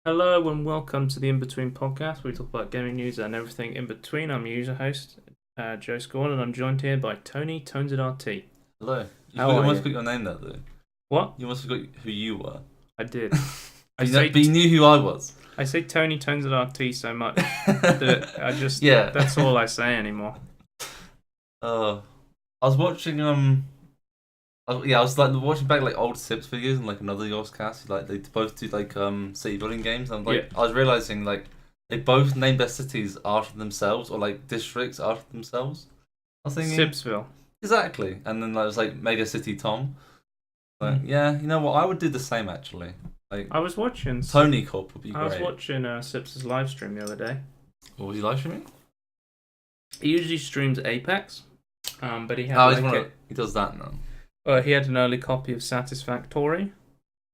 Hello and welcome to the Inbetween podcast, where we talk about gaming news and everything in between. I'm your user host, Joe Scorn, and I'm joined here by Tony Tones at RT. Hello. How You are almost you? got your name there, though. What? You almost forgot who you were. I did. But you knew who I was. I say Tony Tones at RT so much that Yeah. that's all I say anymore. I was watching I was like watching back like old Sips videos and like another Yoss cast. Like they both do like city building games. And like I was realizing like they both named their cities after themselves or like districts after themselves. I was thinking Sipsville. exactly. And then I was like Mega City Tom. Like yeah, you know what? I would do the same actually. Like I was watching Tony Corp would be great. I was watching Sips' live stream the other day. What was he live streaming? He usually streams Apex, but he had he does that now. he had an early copy of Satisfactory.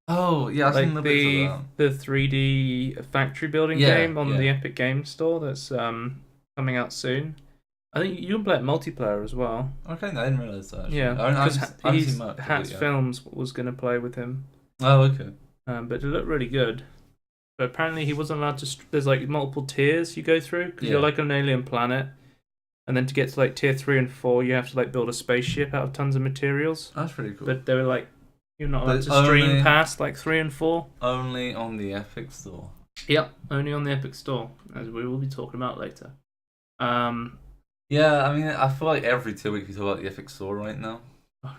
Oh yeah, I've Like seen the bits of that. the 3D factory building game on the Epic Games Store that's coming out soon. I think you can play it multiplayer as well. Okay, no, I didn't realise that. Actually. Yeah, because Hats yeah. Films was going to play with him. Oh, okay. But it looked really good. But apparently he wasn't allowed to. There's like multiple tiers you go through because you're like on an alien planet, and then to get to like tier 3 and 4, you have to like build a spaceship out of tons of materials. That's pretty cool. But they were like, you're not allowed to stream past like 3 and 4. Only on the Epic Store. Yep, only on the Epic Store, as we will be talking about later. Yeah, I mean, I feel like every 2 weeks we talk about the Epic Store right now.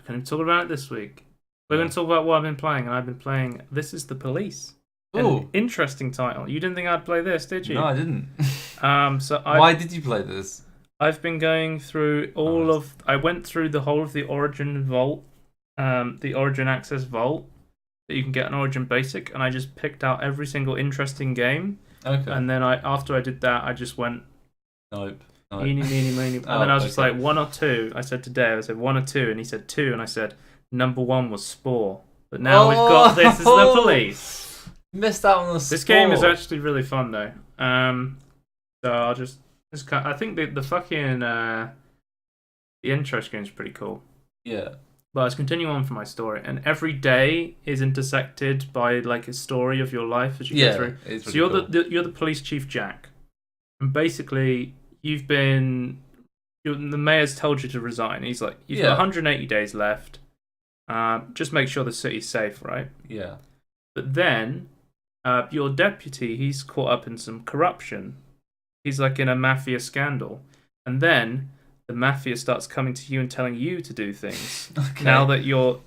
Can we talk about it this week? We're going to talk about what I've been playing, and I've been playing This Is the Police. An interesting title. You didn't think I'd play this, did you? No, I didn't. Why did you play this? I've been going through I went through the whole of the Origin Vault, the Origin Access Vault that you can get on Origin Basic, and I just picked out every single interesting game. Okay. And then after I did that, I just went Nope. Eeny, meeny, meeny. And then I was just like, 1 or 2. I said to Dave, I said 1 or 2, and he said 2, and I said number 1 was Spore. But now we've got This Is the Police. Missed out on the Spore. This game is actually really fun though. So I'll just I think the fucking the intro screen is pretty cool. Yeah. But let's continue on for my story, and every day is intersected by like a story of your life as you go through. So you're the police chief Jack, and basically the mayor's told you to resign. He's like, you've got 180 days left. Just make sure the city's safe, right? Yeah. But then your deputy, he's caught up in some corruption. He's like in a mafia scandal, and then the mafia starts coming to you and telling you to do things. Okay. Now that your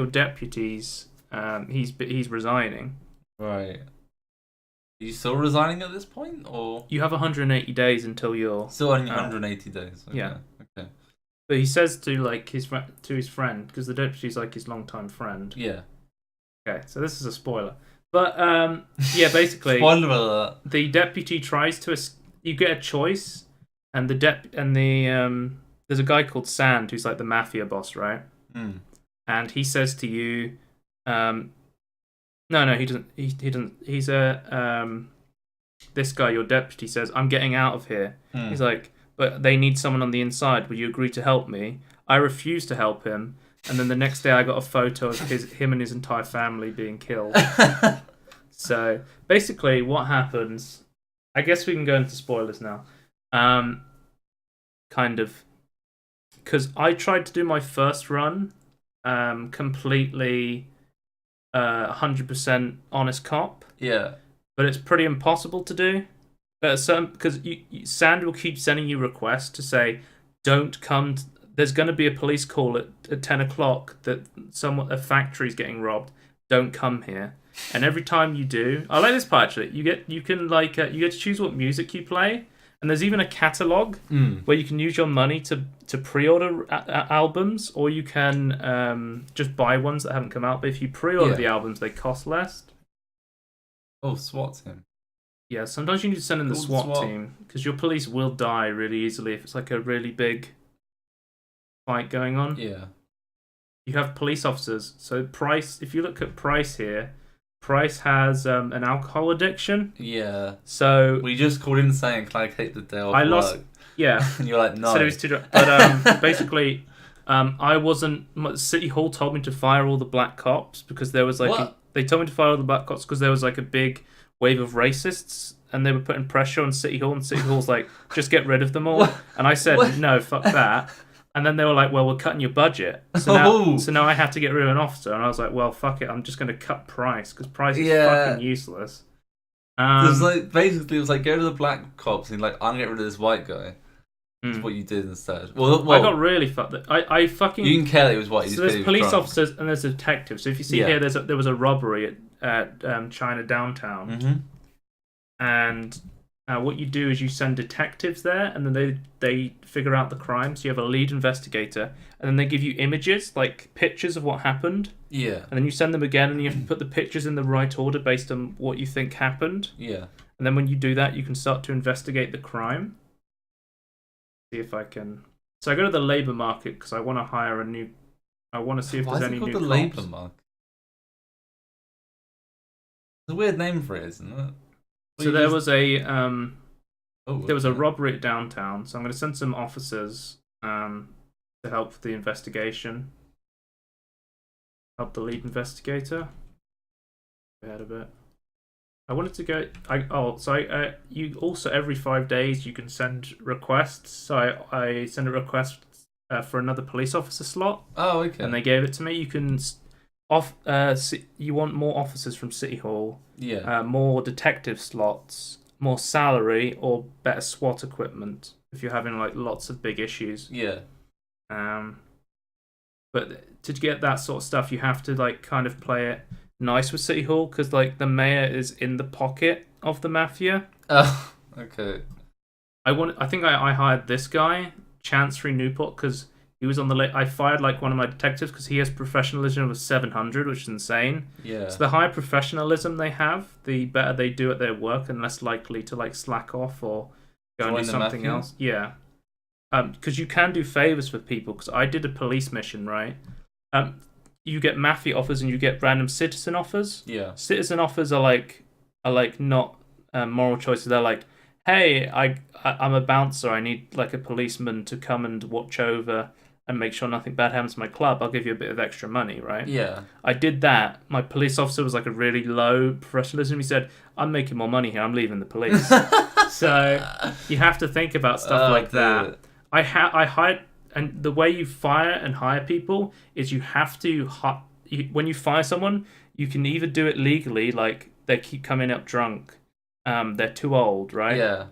deputy's he's resigning. Right. Are you still resigning at this point, or You have 180 days until you're still only 180 days? Okay. Yeah. Okay. But he says to like his friend, because the deputy's like his longtime friend. Yeah. Okay, so this is a spoiler. But yeah, basically, Spoiler alert. the deputy tries to. You get a choice, and there's a guy called Sand who's like the mafia boss, right? Mm. And he says to you, no, he doesn't. He doesn't. He's this guy, your deputy, says, "I'm getting out of here." Mm. He's like, "But they need someone on the inside. Will you agree to help me?" I refuse to help him. And then the next day, I got a photo of him and his entire family being killed. So basically, what happens? I guess we can go into spoilers now. Kind of, because I tried to do my first run, completely, 100% honest cop. Yeah. But it's pretty impossible to do. Because Sand will keep sending you requests to say, "Don't come." There's going to be a police call at 10 o'clock that a factory's getting robbed. Don't come here. And every time you do, I like this part actually. You get to choose what music you play, and there's even a catalog where you can use your money to pre-order albums, or you can just buy ones that haven't come out. But if you pre-order the albums, they cost less. Oh, SWAT team. Yeah, sometimes you need to send in the SWAT team because your police will die really easily if it's like a really big fight going on. Yeah. You have police officers. So Price, if you look at Price here, Price has an alcohol addiction. Yeah. So we just called in saying, "Can I take the day off work?" Yeah. And you're like, "No." Said it was too drunk. But basically, I wasn't. City Hall told me to fire all the black cops because there was like they told me to fire all the black cops because there was like a big wave of racists, and they were putting pressure on City Hall, and City Hall's like, just get rid of them all. And I said, no, fuck that. And then they were like, well, we're cutting your budget. So now I had to get rid of an officer, and I was like, well, fuck it, I'm just going to cut Price, because Price is fucking useless. It was like, basically, it was like, go to the black cops and like, I'm going to get rid of this white guy. That's what you did instead. Well, I got really fucked. I fucking... You didn't care that it was white. So there's police officers and there's detectives. So if you see here, there was a robbery at China downtown. Mm-hmm. And what you do is you send detectives there, and then they figure out the crime. So you have a lead investigator, and then they give you images, like pictures of what happened. Yeah. And then you send them again, and you have to put the pictures in the right order based on what you think happened. Yeah. And then when you do that, you can start to investigate the crime. See if I can. So I go to the labour market because I want to hire a new. I want to see if there's any new cops. Why is it called the labour market? It's a weird name for it, isn't it? So there was a robbery at downtown. So I'm going to send some officers to help with the investigation. Help the lead investigator. Ahead a bit. I wanted to go. You also every 5 days you can send requests. So I sent a request for another police officer slot. Oh, okay. And they gave it to me. You can you want more officers from City Hall. Yeah. More detective slots, more salary, or better SWAT equipment if you're having like lots of big issues. Yeah. But to get that sort of stuff, you have to like kind of play it nice with City Hall because like the mayor is in the pocket of the mafia. Oh, okay. I think I hired this guy, Chancery Newport, because he was on the I fired like one of my detectives because he has professionalism of 700, which is insane. Yeah. So the higher professionalism they have, the better they do at their work and less likely to like slack off or go and do something else. Yeah. Because you can do favors for people. Because I did a police mission, right? You get mafia offers and you get random citizen offers. Yeah. Citizen offers are like not moral choices. They're like, hey, I'm a bouncer. I need like a policeman to come and watch over and make sure nothing bad happens to my club. I'll give you a bit of extra money, right? Yeah. I did that. My police officer was like a really low professionalism. He said, I'm making more money here. I'm leaving the police. So you have to think about stuff like that. I hired, and the way you fire and hire people is you have to, when you fire someone, you can either do it legally, like they keep coming up drunk, they're too old, right? Yeah.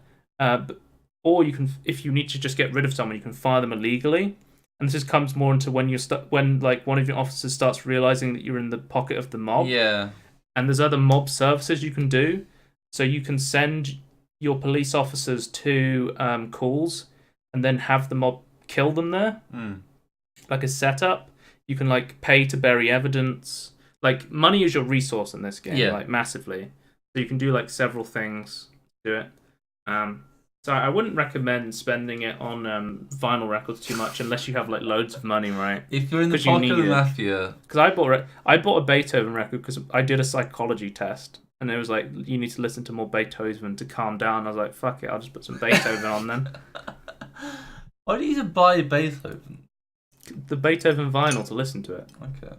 Or you can, if you need to just get rid of someone, you can fire them illegally. And this just comes more into when when like one of your officers starts realizing that you're in the pocket of the mob. Yeah. And there's other mob services you can do. So you can send your police officers to calls and then have the mob kill them there. Like a setup. You can like pay to bury evidence. Like money is your resource in this game, like massively. So you can do like several things to do it. So I wouldn't recommend spending it on vinyl records too much unless you have like loads of money, right? If you're in the pocket of the mafia. Because I bought a Beethoven record because I did a psychology test and it was like you need to listen to more Beethoven to calm down. I was like, fuck it, I'll just put some Beethoven on then. Why do you need to buy Beethoven? The Beethoven vinyl to listen to it. Okay.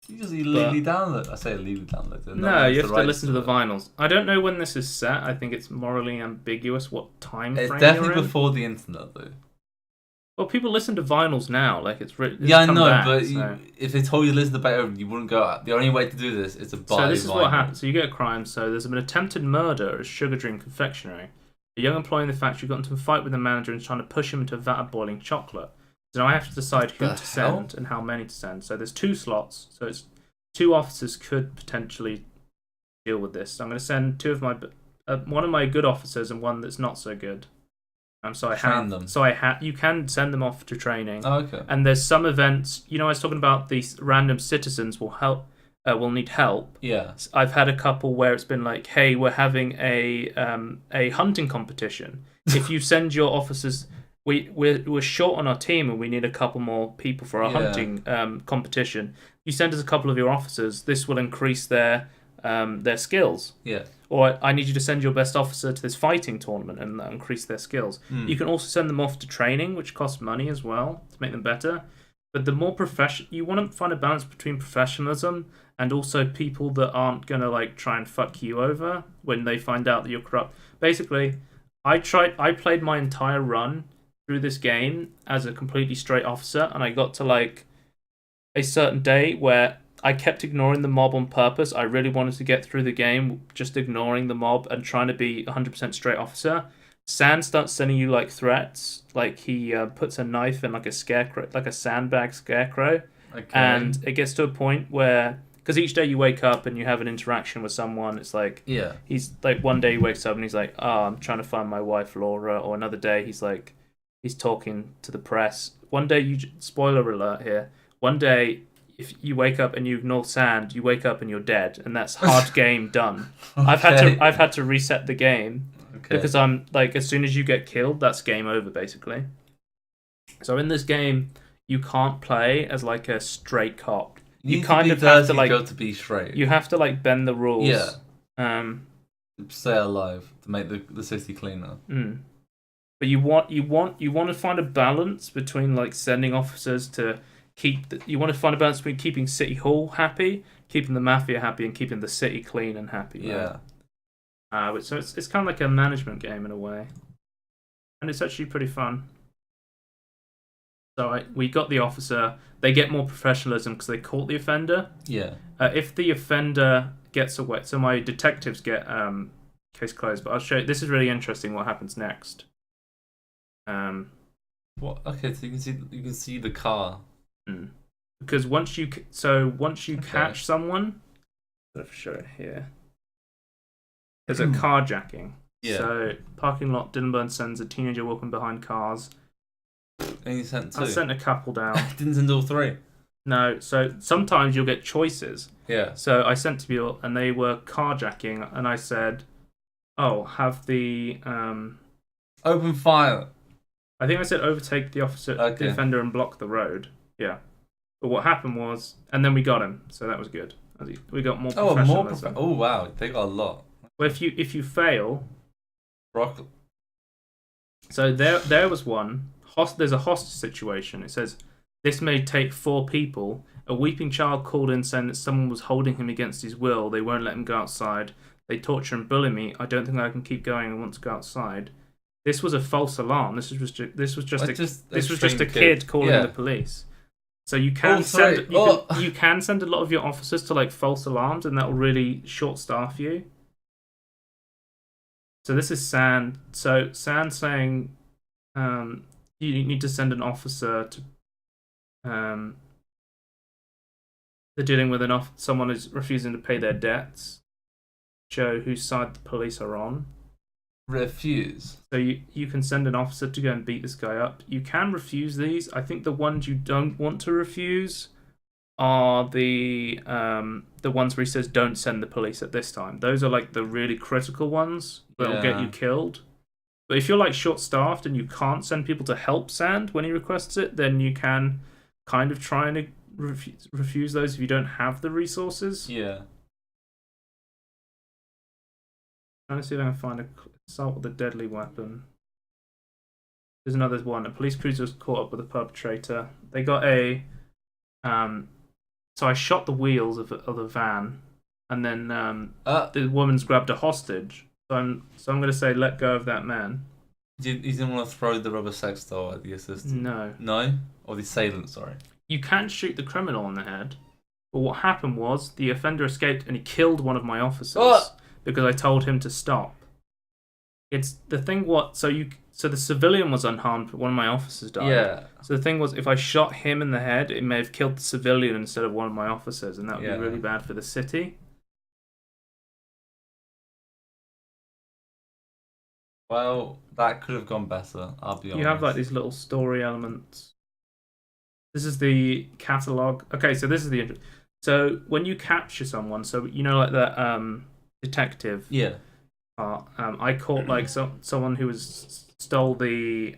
You just illegally download. I say illegally download it. No, you have to listen to the vinyls. I don't know when this is set. I think it's morally ambiguous what time frame. It's definitely before the internet, though. Well, people listen to vinyls now. Like it's I know, back, but so. If they told you to listen to Beethoven, you wouldn't go out. The only way to do this is to buy. So this is what happens. So you get a crime. So there's been attempted murder at Sugar Dream Confectionery. A young employee in the factory got into a fight with the manager and is trying to push him into a vat of boiling chocolate. So now I have to decide who to send and how many to send. So there's 2 slots. So it's 2 officers could potentially deal with this. So I'm going to send 2 of my one of my good officers and one that's not so good. You can send them off to training. Oh, okay. And there's some events. I was talking about these random citizens will need help. Yeah. I've had a couple where it's been like, hey, we're having a hunting competition. If you send your officers. We're short on our team and we need a couple more people for our hunting competition. You send us a couple of your officers, this will increase their skills. Yeah. Or I need you to send your best officer to this fighting tournament and that increase their skills. You can also send them off to training, which costs money as well to make them better. But the more you want to find a balance between professionalism and also people that aren't gonna like try and fuck you over when they find out that you're corrupt. Basically, I played my entire run through this game as a completely straight officer, and I got to like a certain day where I kept ignoring the mob on purpose. I really wanted to get through the game just ignoring the mob and trying to be 100% straight officer. Sand starts sending you like threats, like he puts a knife in like a scarecrow, like a sandbag scarecrow, and it gets to a point where because each day you wake up and you have an interaction with someone, it's like he's like one day he wakes up and he's like, oh, I'm trying to find my wife Laura, or another day he's like he's talking to the press. One day spoiler alert here. One day if you wake up and you ignore Sand, you wake up and you're dead, and that's hard game done. I've had to reset the game. Because I'm like, as soon as you get killed, that's game over, basically. So in this game, you can't play as like a straight cop. You kind of have to like to be straight. You have to like bend the rules. Yeah. Stay alive to make the city cleaner. But you want to find a balance between like sending officers to you want to find a balance between keeping City Hall happy, keeping the mafia happy, and keeping the city clean and happy. Yeah. So it's kind of like a management game in a way, and it's actually pretty fun. So we got the officer. They get more professionalism because they caught the offender. Yeah. If the offender gets away, so my detectives get case closed. But I'll show you. This is really interesting. What happens next? What? Okay, so you can see the car. Because once you catch someone, I'll show it here. There's a carjacking. Yeah. So, parking lot, Dinburn sends a teenager walking behind cars. And you sent 2? I sent a couple down. Didn't send all 3? No, so sometimes you'll get choices. Yeah. So I sent to people, and they were carjacking, and I said, oh, have the... Open fire. I think I said overtake the the offender and block the road. Yeah. But what happened was... And then we got him, so that was good. We got more professionalism. Oh, wow, they got a lot. Well, if you fail, Rock. So there was one. There's a hostage situation. It says this may take 4 people. A weeping child called in saying that someone was holding him against his will. They won't let him go outside. They torture and bully me. I don't think I can keep going. I want to go outside. This was a false alarm. This was just a kid calling the police. So you can you can send a lot of your officers to like false alarms, and that will really short staff you. So this is Sand. So Sand saying, you need to send an officer to. They're dealing with someone who's refusing to pay their debts. Show whose side the police are on. Refuse. So you can send an officer to go and beat this guy up. You can refuse these. I think the ones you don't want to refuse are the ones where he says don't send the police at this time. Those are like the really critical ones that will get you killed. But if you're like short-staffed and you can't send people to help Sand when he requests it, then you can kind of try and refuse those if you don't have the resources. Yeah. Trying to see if I can find assault with a deadly weapon. There's another one. A police cruiser was caught up with a perpetrator. They got a so I shot the wheels of the van, and then the woman's grabbed a hostage. So I'm going to say let go of that man. You didn't want to throw the rubber sex doll at the assistant? No. No? Or the assailant, sorry. You can shoot the criminal in the head, but what happened was the offender escaped and he killed one of my officers because I told him to stop. It's the thing so the civilian was unharmed, but one of my officers died. Yeah. So the thing was, if I shot him in the head, it may have killed the civilian instead of one of my officers, and that would be really bad for the city. Well, that could have gone better, I'll be honest. You have like these little story elements. This is the catalog. Okay, so this is the intro. So when you capture someone, so you know like that detective. Yeah. I caught like someone who stole the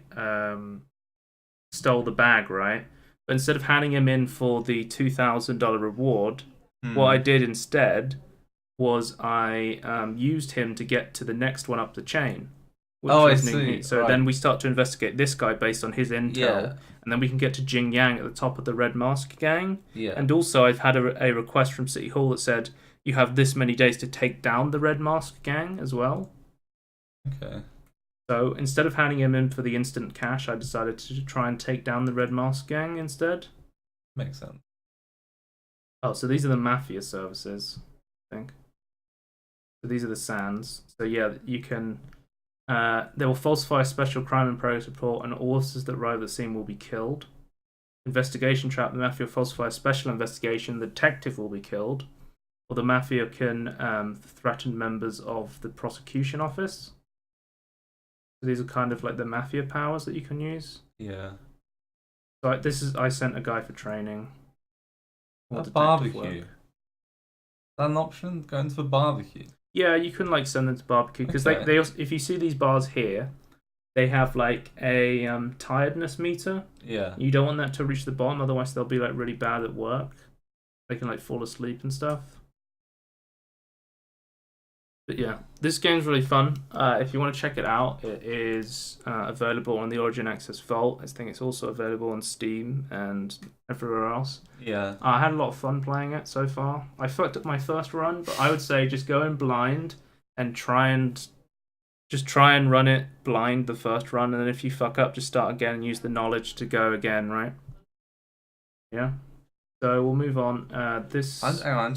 bag, right? But instead of handing him in for the $2,000 reward, what I did instead was I used him to get to the next one up the chain. I see. So then we start to investigate this guy based on his intel, and then we can get to Jing Yang at the top of the Red Mask Gang. Yeah. And also, I've had a request from City Hall that said you have this many days to take down the Red Mask Gang as well. Okay. So instead of handing him in for the instant cash, I decided to try and take down the Red Mask Gang instead. Makes sense. Oh, so these are the Mafia services, I think. So these are the SANs. So yeah, you can... they will falsify a special crime and progress report, and all officers that arrive at the scene will be killed. Investigation trap: the Mafia will falsify a special investigation, the detective will be killed. Or the Mafia can threaten members of the prosecution office. So these are kind of like the Mafia powers that you can use. Yeah. So I sent a guy for training. A barbecue. Is that an option? Going to a barbecue? Yeah, you can like send them to barbecue because they also, if you see these bars here, they have like a tiredness meter. Yeah. You don't want that to reach the bottom, otherwise they'll be like really bad at work. They can like fall asleep and stuff. But yeah, this game's really fun. If you want to check it out, it is available on the Origin Access Vault. I think it's also available on Steam and everywhere else. Yeah. I had a lot of fun playing it so far. I fucked up my first run, but I would say just go in blind and try and run it blind the first run, and then if you fuck up, just start again and use the knowledge to go again, right? Yeah. So we'll move on. Hang on,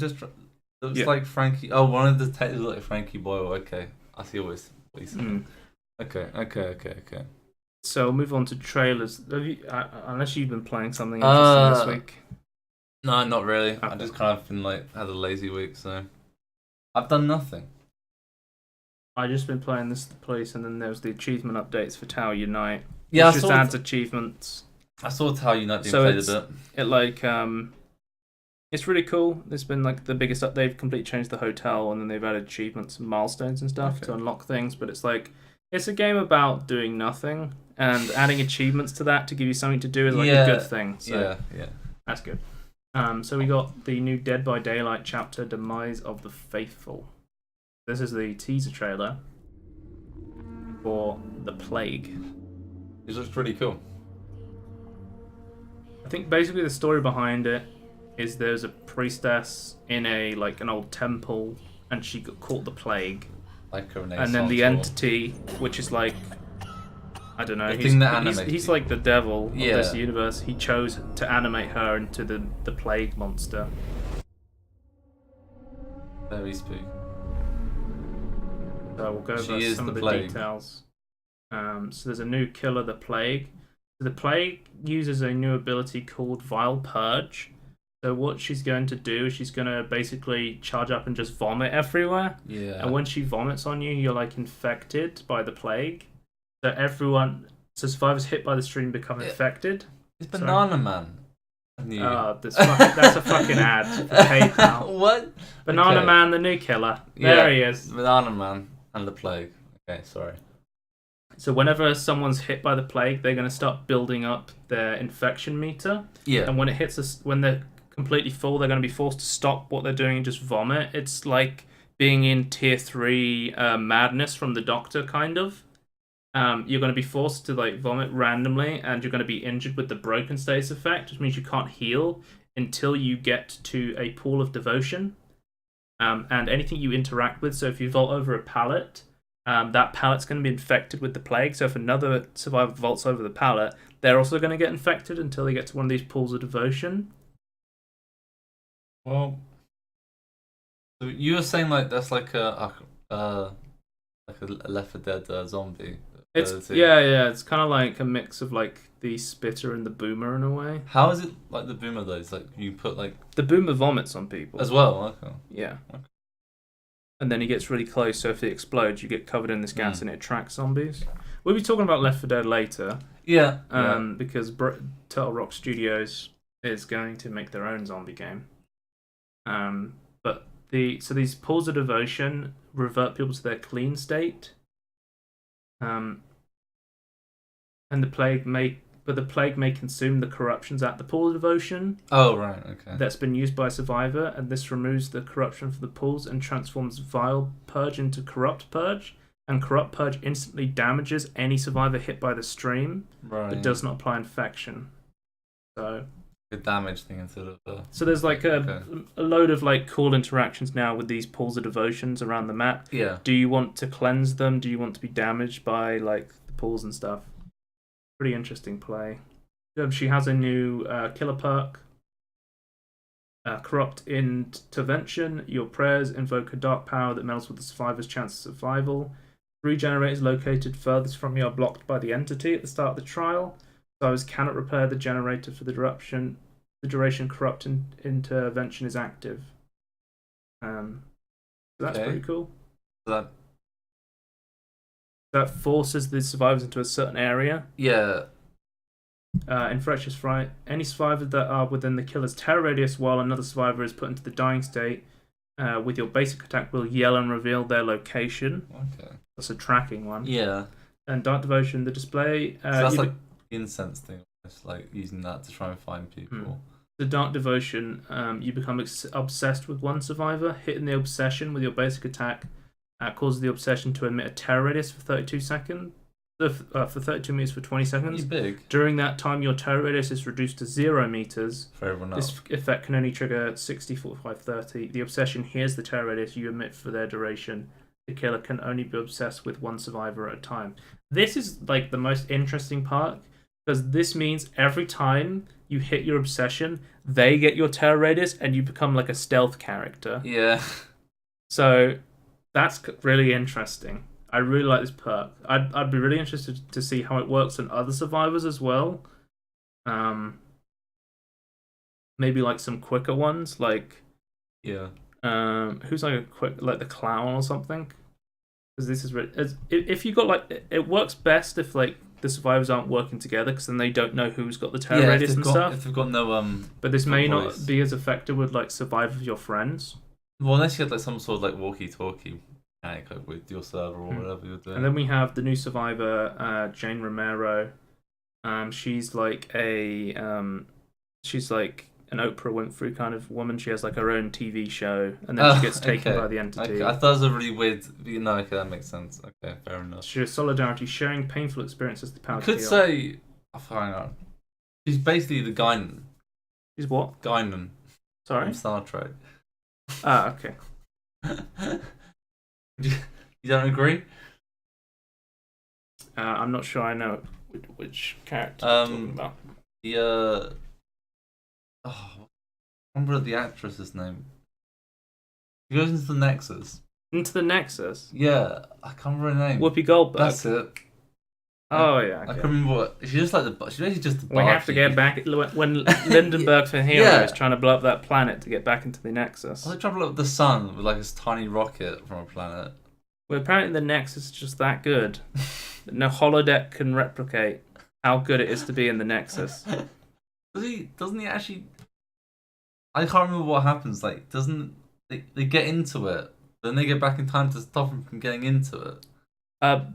looks like Frankie. Oh, one of the detectives looked like Frankie Boyle. Okay, I see what he's saying. Okay. So we'll move on to trailers. Unless you've been playing something interesting this week. No, not really. Okay. I just kind of been had a lazy week, so I've done nothing. I just been playing This is the Police, and then there was the achievement updates for Tower Unite. Yeah, which just adds achievements. I saw Tower Unite being played a bit. It's really cool. There's been like the biggest up. They've completely changed the hotel, and then they've added achievements and milestones and stuff to unlock things. But it's a game about doing nothing, and adding achievements to that to give you something to do is like a good thing. So yeah, that's good. So we got the new Dead by Daylight chapter, Demise of the Faithful. This is the teaser trailer for The Plague. It looks pretty cool. I think basically the story behind it is there's a priestess in an old temple, and she caught the plague. Like a Renaissance. And then the entity, which is like, I don't know, he's like the devil of this universe. He chose to animate her into the plague monster. Very spooky. So we'll go over some of the details. So there's a new killer, the Plague. The Plague uses a new ability called Vile Purge. So what she's going to do is she's going to basically charge up and just vomit everywhere. Yeah. And when she vomits on you, you're like infected by the Plague. So survivors hit by the stream become infected. It's Banana Man. That's a fucking ad for PayPal. What? Banana Man, the new killer. There he is. Banana Man and the Plague. Okay, sorry. So whenever someone's hit by the Plague, they're going to start building up their infection meter. Yeah. And when it hits us, when they're completely full, they're going to be forced to stop what they're doing and just vomit. It's like being in tier 3 madness from the doctor, kind of. You're going to be forced to like vomit randomly, and you're going to be injured with the broken status effect, which means you can't heal until you get to a pool of devotion. And anything you interact with, so if you vault over a pallet, that pallet's going to be infected with the Plague. So if another survivor vaults over the pallet, they're also going to get infected until they get to one of these pools of devotion. Well, so you were saying like that's like a Left 4 Dead zombie. It's it's kind of like a mix of like the Spitter and the Boomer in a way. How is it like the Boomer though? It's like you put like the Boomer vomits on people as well. Okay. Yeah. Okay. And then he gets really close, so if it explodes, you get covered in this gas and it attracts zombies. We'll be talking about Left 4 Dead later. Yeah. Because Turtle Rock Studios is going to make their own zombie game. But these pools of devotion revert people to their clean state. And the plague may consume the corruptions at the pool of devotion. Oh, right, okay. That's been used by a survivor, and this removes the corruption from the pools and transforms Vile Purge into Corrupt Purge. And Corrupt Purge instantly damages any survivor hit by the stream, but does not apply infection. So A damage thing instead of so there's like okay. a load of like cool interactions now with these pools of devotions around the map. Yeah. Do you want to cleanse them? Do you want to be damaged by like the pools and stuff? Pretty interesting play. She has a new killer perk. Corrupt Intervention. Your prayers invoke a dark power that melts with the survivor's chance of survival. 3 generators located furthest from you are blocked by the entity at the start of the trial. Survivors cannot repair the generator for the duration. The duration corrupt intervention is active. So that's pretty cool. So that forces the survivors into a certain area. Yeah. Infectious fright. Any survivors that are within the killer's terror radius while another survivor is put into the dying state with your basic attack will yell and reveal their location. Okay. That's a tracking one. Yeah. And Dark Devotion, the display. So that's like incense thing. It's like using that to try and find people. The Dark Devotion, you become obsessed with one survivor. Hitting the obsession with your basic attack causes the obsession to emit a terror radius for 32 seconds. For 32 meters for 20 seconds. Big. During that time, your terror radius is reduced to 0 meters. For everyone else. This effect can only trigger 60, 45, 30. The obsession hears the terror radius you emit for their duration. The killer can only be obsessed with one survivor at a time. This is like the most interesting part because this means every time you hit your obsession, they get your terror radius and you become like a stealth character. Yeah. So that's really interesting. I really like this perk. I'd be really interested to see how it works on other survivors as well. Maybe like some quicker ones, like who's like a quick like the clown or something. Because this is really, if you got like it works best if like the survivors aren't working together because then they don't know who's got the terror radius and stuff. If they've got no But this may not be as effective with like survive with your friends. Well, unless you had like some sort of like walkie-talkie with your server or whatever you're doing. And then we have the new survivor, Jane Romero. She's like she's like an Oprah Winfrey kind of woman. She has like her own TV show, and then she gets taken by the entity. Okay. I thought it was a really weird. No, okay, that makes sense. Okay, fair enough. She's solidarity, sharing painful experiences. The power. You could say, hang on. She's basically the Guinan. She's what? Guinan. Sorry. From Star Trek. Okay. You don't agree? I'm not sure I know which character you're talking about. I remember the actress's name. She goes into the Nexus. Into the Nexus? Yeah, I can't remember her name. Whoopi Goldberg. That's it. Oh yeah. Okay. I can't remember what. She's just like she's basically just the. We have to get back when Lindenberg for Hero is trying to blow up that planet to get back into the Nexus. I was trying to blow up the sun with like this tiny rocket from a planet. Well, apparently the Nexus is just that good. No holodeck can replicate how good it is to be in the Nexus. Doesn't he actually? I can't remember what happens. Like, doesn't they get into it? Then they get back in time to stop him from getting into it.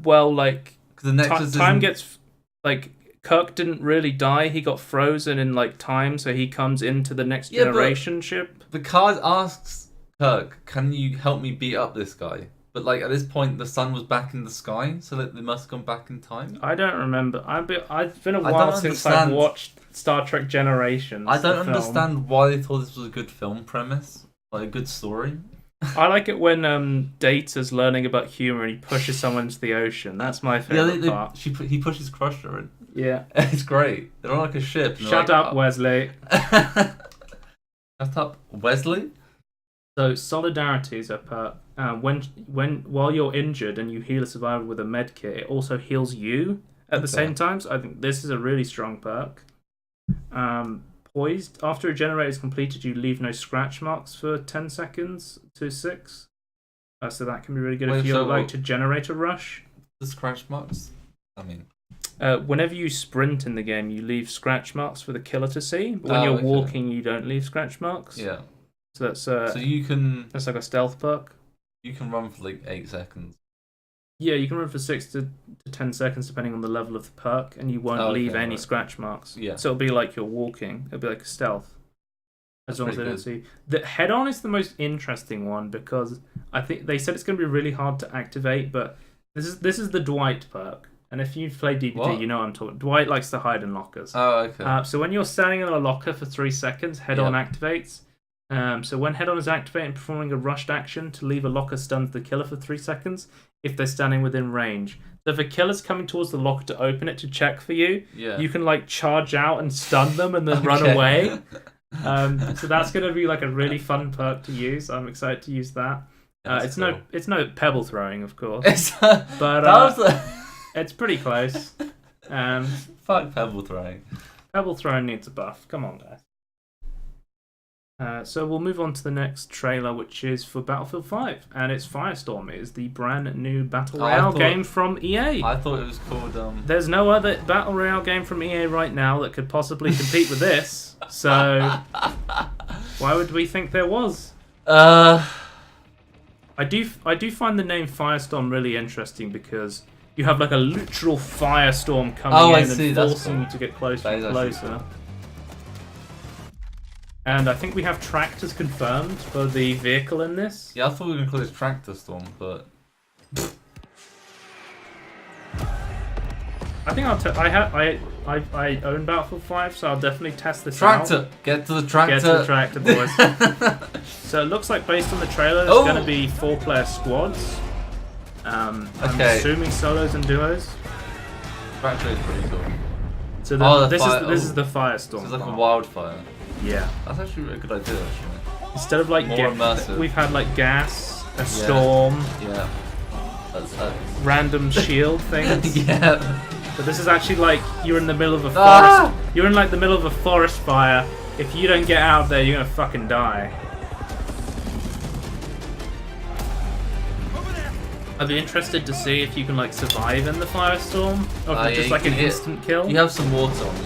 Well, like. The Nexus time gets like Kirk didn't really die. He got frozen in like time, so he comes into the next generation ship. The card asks Kirk, "Can you help me beat up this guy?" But like at this point, the sun was back in the sky, so that they must have gone back in time. I don't remember. I've been a while since I've watched Star Trek Generations. I don't understand why they thought this was a good film premise, like a good story. I like it when Data's learning about humor and he pushes someone into the ocean. That's my favorite part. He pushes Crusher in. Yeah, it's great. They're on like a ship. Shut up, Wesley. Shut up, Wesley. So solidarity is a perk. While you're injured and you heal a survivor with a med kit, it also heals you at the same time. So I think this is a really strong perk. Poised. After a generator is completed, you leave no scratch marks for 10 seconds to 6. So that can be really good if you like to generate a rush. The scratch marks? I mean... whenever you sprint in the game, you leave scratch marks for the killer to see. But when you're walking, you don't leave scratch marks. Yeah. So that's... so you can... That's like a stealth perk. You can run for like 8 seconds. Yeah, you can run for 6 to 10 seconds depending on the level of the perk, and you won't leave any scratch marks. Yeah. So it'll be like you're walking. It'll be like a stealth. As long as they don't see. The head-on is the most interesting one because I think they said it's going to be really hard to activate, but this is the Dwight perk. And if you've played DBD, What? you know what I'm talking. Dwight likes to hide in lockers. Oh, okay. So when you're standing in a locker for 3 seconds, head-on activates. So when head-on is activated and performing a rushed action to leave a locker stuns the killer for 3 seconds if they're standing within range. So if a killer's coming towards the locker to open it to check for you, you can like charge out and stun them and then run away. So that's going to be like a really fun perk to use. I'm excited to use that. It's no pebble throwing, of course, but it's pretty close. Fuck pebble throwing. Pebble throwing needs a buff. Come on, guys. So we'll move on to the next trailer, which is for Battlefield 5, and it's Firestorm. It is the brand new Battle Royale game from EA. I thought it was called... There's no other Battle Royale game from EA right now that could possibly compete with this, so why would we think there was? I do find the name Firestorm really interesting because you have like a literal firestorm coming in and forcing you to get closer and closer. And I think we have tractors confirmed for the vehicle in this. Yeah, I thought we were going to call this Tractor Storm, but... I think I own Battlefield 5, so I'll definitely test this out. Get to the tractor! Get to the tractor, boys. So it looks like based on the trailer, there's going to be 4-player squads. I'm assuming solos and duos. Tractor is pretty cool. So this is the Firestorm. So it's like a wildfire. Yeah. That's actually a good idea, actually. Instead of like we've had like gas, a storm, random shield things. Yeah. But this is actually like you're in the middle of a forest. You're in like the middle of a forest fire. If you don't get out of there, you're gonna fucking die. I'd be interested to see if you can like survive in the firestorm, or if it's just like an instant kill. You have some water on you.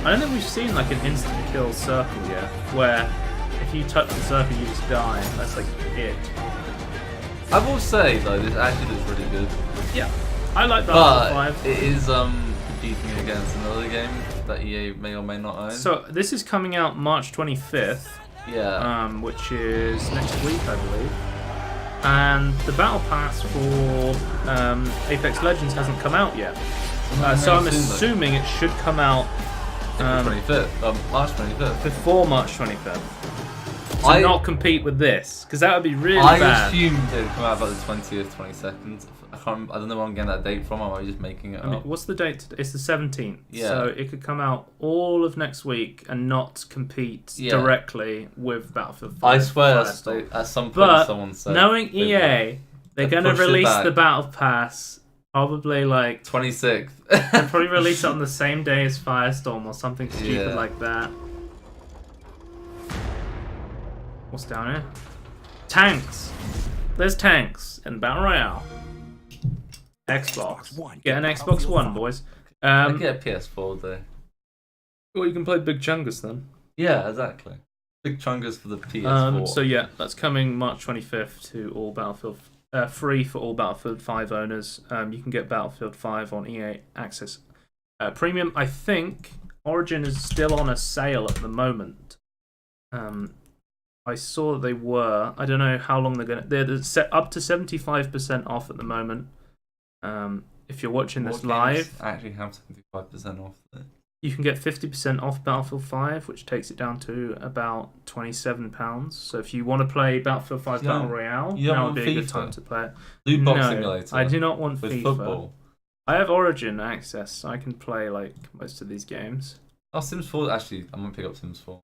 I don't think we've seen like an instant kill circle yet, where if you touch the circle you just die. That's like it. I will say though, this actually looks really good. Yeah, I like Battlefield 5. It is competing against another game that EA may or may not own. So this is coming out March 25th. Yeah. Which is next week, I believe. And the Battle Pass for Apex Legends hasn't come out yet. So I'm assuming it should come out March 25th. Before March 25th. To not compete with this, because that would be really bad. I assumed it would come out about the 20th, 22nd. I don't know where I'm getting that date from. Am I just making it up? What's the date? It's the 17th. Yeah. So it could come out all of next week and not compete directly with Battlefield 5. I swear at some point someone said... knowing EA, they're going to release the Battle Pass probably like... 26th. They'll probably release it on the same day as Firestorm or something stupid like that. What's down here? Tanks! There's tanks in Battle Royale. Xbox. Get an Xbox One, boys. I get a PS4 though. Well, you can play Big Chungus then. Yeah, exactly. Big Chungus for the PS4. So yeah, that's coming March 25th to all Battlefield, free for all Battlefield 5 owners. You can get Battlefield 5 on EA Access Premium. I think Origin is still on a sale at the moment. I saw that they were. I don't know how long they're gonna. They're set up to 75% off at the moment. If you're watching this live, I actually have 75% off there. You can get 50% off Battlefield 5, which takes it down to about £27. So if you want to play Battlefield 5 Battle Royale, now would be a good time to play it. Loot box simulator. I do not want FIFA. Football. I have Origin access, so I can play like most of these games. Oh, Sims 4. Actually, I'm gonna pick up Sims 4.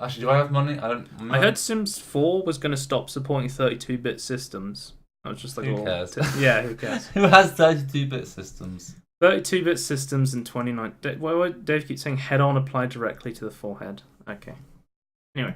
Actually, do I have money? I heard Sims 4 was going to stop supporting 32-bit systems. I was just like, who cares? Yeah, who cares? Who has 32-bit systems? 32-bit systems in 29. Dave keeps saying head-on apply directly to the forehead. Okay. Anyway,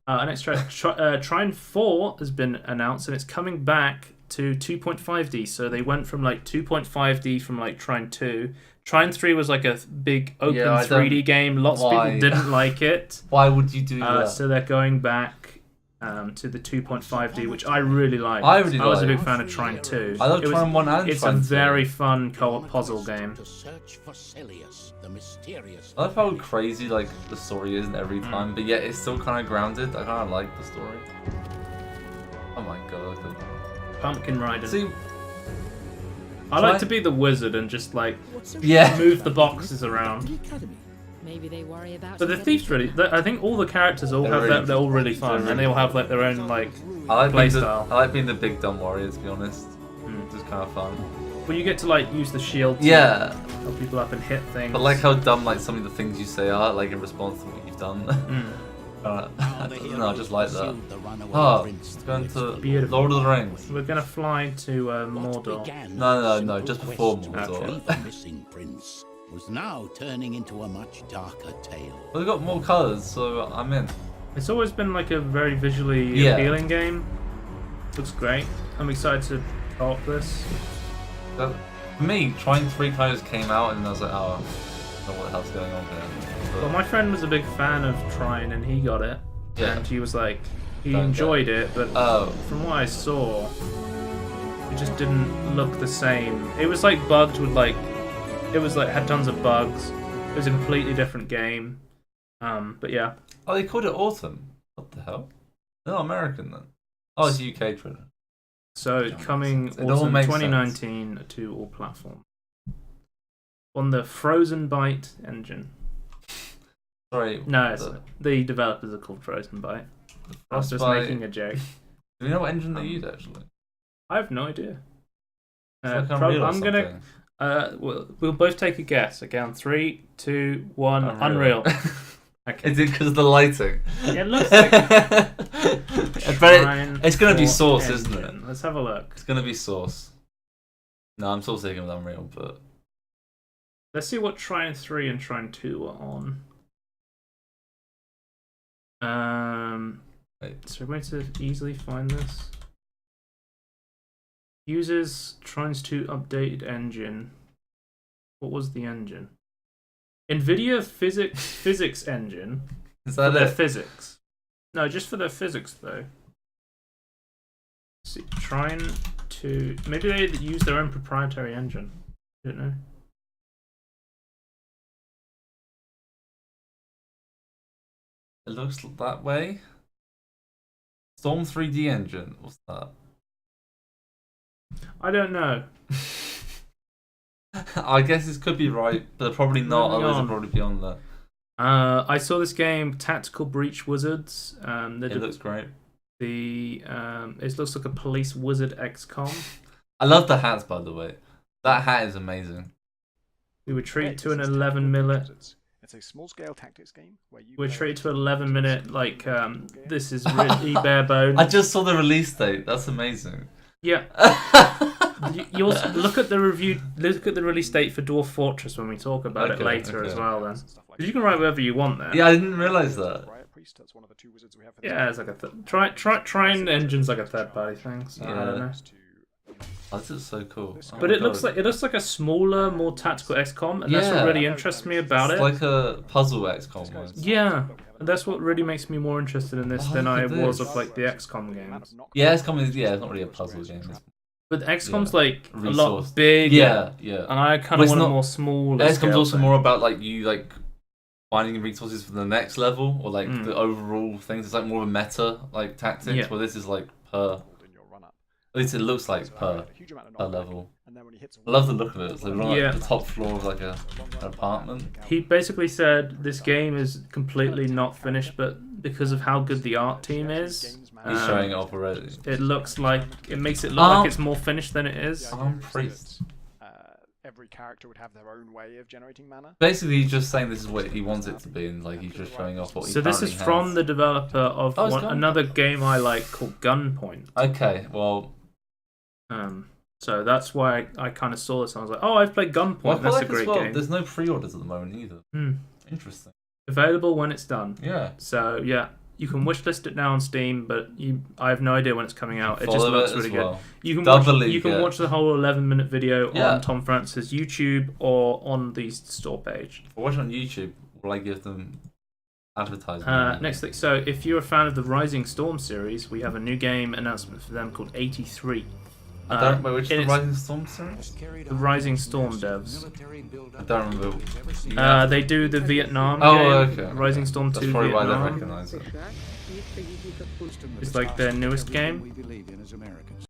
next Trine 4 has been announced, and it's coming back to 2.5D. So they went from like 2.5D from like Trine 2. Trine 3 was like a big open 3D game. Lots of people didn't like it. Why would you do that? So they're going back to the 2.5D, which I really liked. I was a big fan of Trine 2. I love Trine 1 and it's Trine 2. It's a very fun co-op puzzle game. I love how crazy like the story is every time, but yet it's still kind of grounded. I kind of like the story. Oh my god. Pumpkin Rider. See, I like to be the wizard and just like Yeah. move the boxes around. Maybe they worry about. But the thief's really. I think all the characters all have really- they're all really fun, and they all have like their own like I playstyle. like being the big dumb warrior, to be honest. It's just kind of fun. Well, you get to like use the shield to Yeah, help people up and hit things. but like how dumb like some of the things you say are, like in response to what you've done. I don't know, I just like that. Oh, it's going to Beautiful. Lord of the Rings. We're gonna fly to Mordor. No, just before Mordor. Okay. The missing prince was now turning into a much darker tale. But they've got more colours, so I'm in. It's always been like a very visually Yeah. appealing game. Looks great. I'm excited to talk this. For me, Trine 3 kind of just came out and I was like, oh, I don't know what the hell's going on here. But, Well, my friend was a big fan of Trine, and he got it, Yeah. and he was like, he Don't enjoyed it, but oh, from what I saw, it just didn't look the same. It was like bugged with like, it was like had tons of bugs. It was a completely different game. But yeah, oh, they called it Autumn. What the hell? They're not American then. Oh, it's UK trailer. so coming It all autumn makes 2019 to all platforms on the Frozen Byte engine. Sorry. No, it's, the developers are called Frozen Byte. I was just Frostbite. making a joke. Do you know what engine they use actually? I have no idea. It's like Unreal or I'm gonna. We'll both take a guess. Okay, on 3, 2, 1. Unreal. Okay. Is it because of the lighting? It looks like. It's gonna be Source, isn't it? Engine. Let's have a look. It's gonna be Source. No, I'm still taking with Unreal, but Let's see what Trine 3 and Trine 2 are on. Wait. Is there a way to easily find this? Uses Trine's 2 updated engine. What was the engine? NVIDIA physics engine. is For that their it? physics. No, just for their physics though. See, Trine 2. Maybe they use their own proprietary engine. I don't know. It looks that way. Storm 3D engine. What's that? I don't know. I guess this could be right, but probably not. Moving Otherwise, on. it'd probably be on there. I saw this game, Tactical Breach Wizards. It looks great. It looks like a police wizard XCOM. I love the hats, by the way. That hat is amazing. We were treated to an 11-minute. It's a small-scale tactics game where you. We're treated to an 11-minute like. This is really bare bones. I just saw the release date. That's amazing. Yeah. You'll look at the review. Look at the release date for Dwarf Fortress when we talk about it Okay, later okay. as well. Then, because you can write whatever you want there. Yeah, I didn't realize that. Riot Priest, that's one of the two wizards we have for this Yeah, it's like a Trine engine's like a third-party thing. So I don't know. Oh, this is so cool. Oh But my it looks like a smaller, more tactical XCOM, and that's what Yeah. really interests me about It's it. like a puzzle XCOM almost. Yeah, and that's what really makes me more interested in this Oh, than look I at was this. of like the XCOM games. Yeah, XCOM is it's not really a puzzle game. It's, But XCOM's Yeah. like a Resource. lot bigger. yeah. And I kind But of it's want a not- more small. XCOM's also more about like you like finding resources for the next level or like the overall things. It's like more of a meta like tactics. Yeah. Where this is like per. At least it looks like per level. I love the look of it. It's like right Yeah. at the top floor of like an apartment. He basically said this game is completely not finished, but because of how good the art team is, He's showing it off already. it looks like it makes it look like it's more finished than it is. Priest. Every character would have their own way of generating mana. Basically, he's just saying this is what he wants it to be, and like he's just showing off what he So this is currently from has. the developer of Oh, it's Gunpoint. another game I like called Gunpoint. Okay, well, So that's why I kind of saw this and I was like, oh, I've played Gunpoint. well I feel That's like a great as well, game. there's no pre-orders at the moment either. Interesting. Available when it's done. Yeah. So yeah, you can wishlist it now on Steam, but I have no idea when it's coming out. It just Follow looks it really as good. well. You can Doubly watch the whole 11-minute video Yeah. on Tom Francis' YouTube or on the store page. If I watch it on YouTube, will I give them advertising? Next thing, so if you're a fan of the Rising Storm series, we have a new game announcement for them called 83. I don't remember which and the it's Rising Storm series? the Rising Storm devs. I don't remember. They do the Vietnam Oh, game, okay. Rising Storm That's 2 probably why I don't Vietnam. recognise it. It's like their newest game. We believe in as Americans.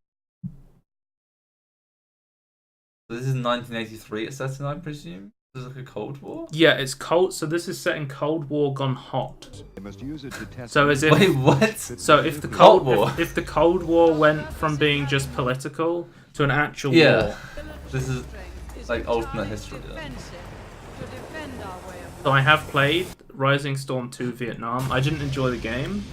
This is 1983. It's set in, I presume. This is like a Cold War. Yeah, it's cold. So this is set in Cold War gone hot. They must use it to test So as if Wait, what? so if the Cold Cold War. if the Cold War went from being just political to an actual Yeah. war. This is like alternate history. Then. So I have played Rising Storm 2 Vietnam. I didn't enjoy the game.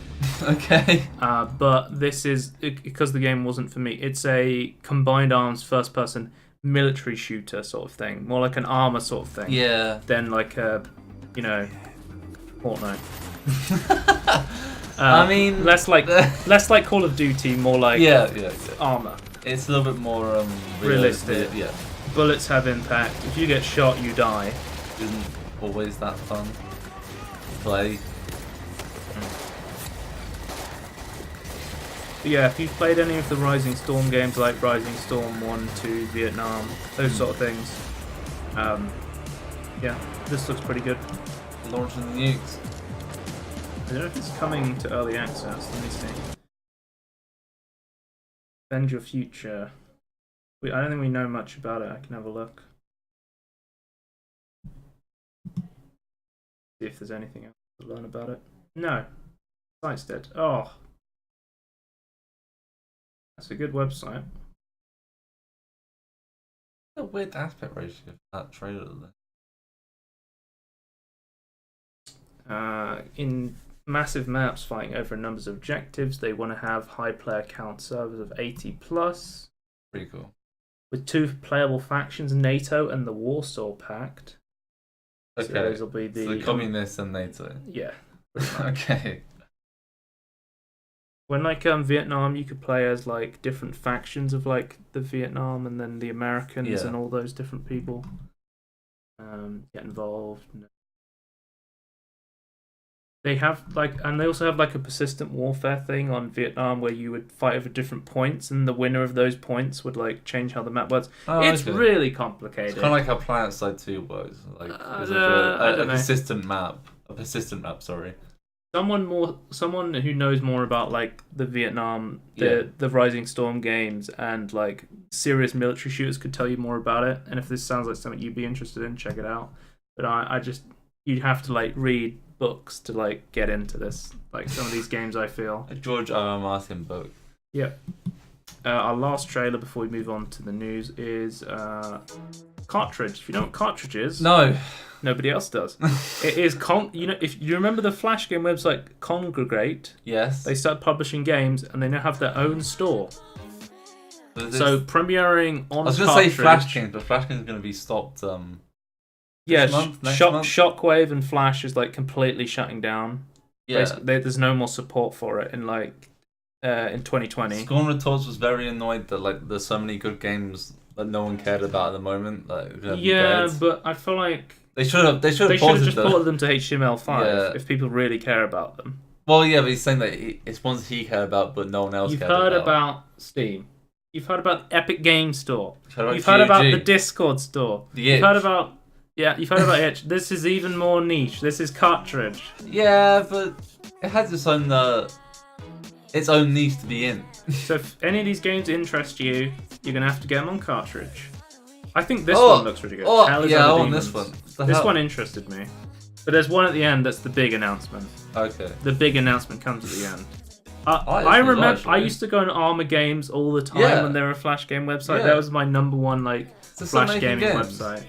Okay. But this is because the game wasn't for me. It's a combined arms first person military shooter sort of thing, more like an armor sort of thing. Yeah. Than like a, Fortnite. I mean, less like Call of Duty, more like yeah. armor. It's a little bit more Realistic. Yeah. Bullets have impact. If you get shot, you die. Isn't always that fun to play. But yeah, if you've played any of the Rising Storm games like Rising Storm 1, 2, Vietnam, those sort of things, yeah, this looks pretty good. Launching the nukes. I don't know if it's coming to early access. Let me see. Bend Your Future. I don't think we know much about it. I can have a look. See if there's anything else to learn about it. No. Site's dead. Oh. That's a good website. A weird aspect ratio for that trailer though. In massive maps fighting over numbers of objectives, they want to have high player count servers of 80 plus. Pretty cool. With 2 playable factions, NATO and the Warsaw Pact. Okay. So those will be the communists and NATO. Yeah. Okay. When Vietnam, you could play as like different factions of like the Vietnam and then the Americans and all those different people get involved. They have and they also have like a persistent warfare thing on Vietnam where you would fight over different points and the winner of those points would like change how the map works. It's really complicated. It's kind of like how Planet Side 2 works. Like it's like a persistent map. A persistent map, sorry. Someone who knows more about like the Vietnam, the Rising Storm games and like serious military shooters could tell you more about it. And if this sounds like something you'd be interested in, check it out. But I just you'd have to like read books to like get into this. Like some of these games, I feel. A George R.R. Martin book. Yep. Our last trailer before we move on to the news is Cartridge. If you know what Cartridge is, no, nobody else does. It is if you remember the Flash game website Congregate, yes, they started publishing games and they now have their own store. So premiering on. I was going to say Flash games, but Flash games are going to be stopped. Next month? Shockwave and Flash is like completely shutting down. Yeah, there's no more support for it in 2020. Scorn Retorts was very annoyed that like there's so many good games that no one cared about at the moment. But I feel like they should have just ported them to HTML5 if people really care about them. Well, yeah, but he's saying that it's ones he cared about, but no one else cared about. You've heard about Steam. You've heard about the Epic Game Store. You've heard about the Discord store. You've heard about Itch. This is even more niche. This is Cartridge. Yeah, but it has its own niche to be in. So if any of these games interest you, you're gonna have to get them on Cartridge. I think this one looks really good. I want this one. This one interested me. But there's one at the end that's the big announcement. Okay. The big announcement comes at the end. I remember I used to go on Armor Games all the time when they were a Flash game website. Yeah. That was my number one Flash gaming website.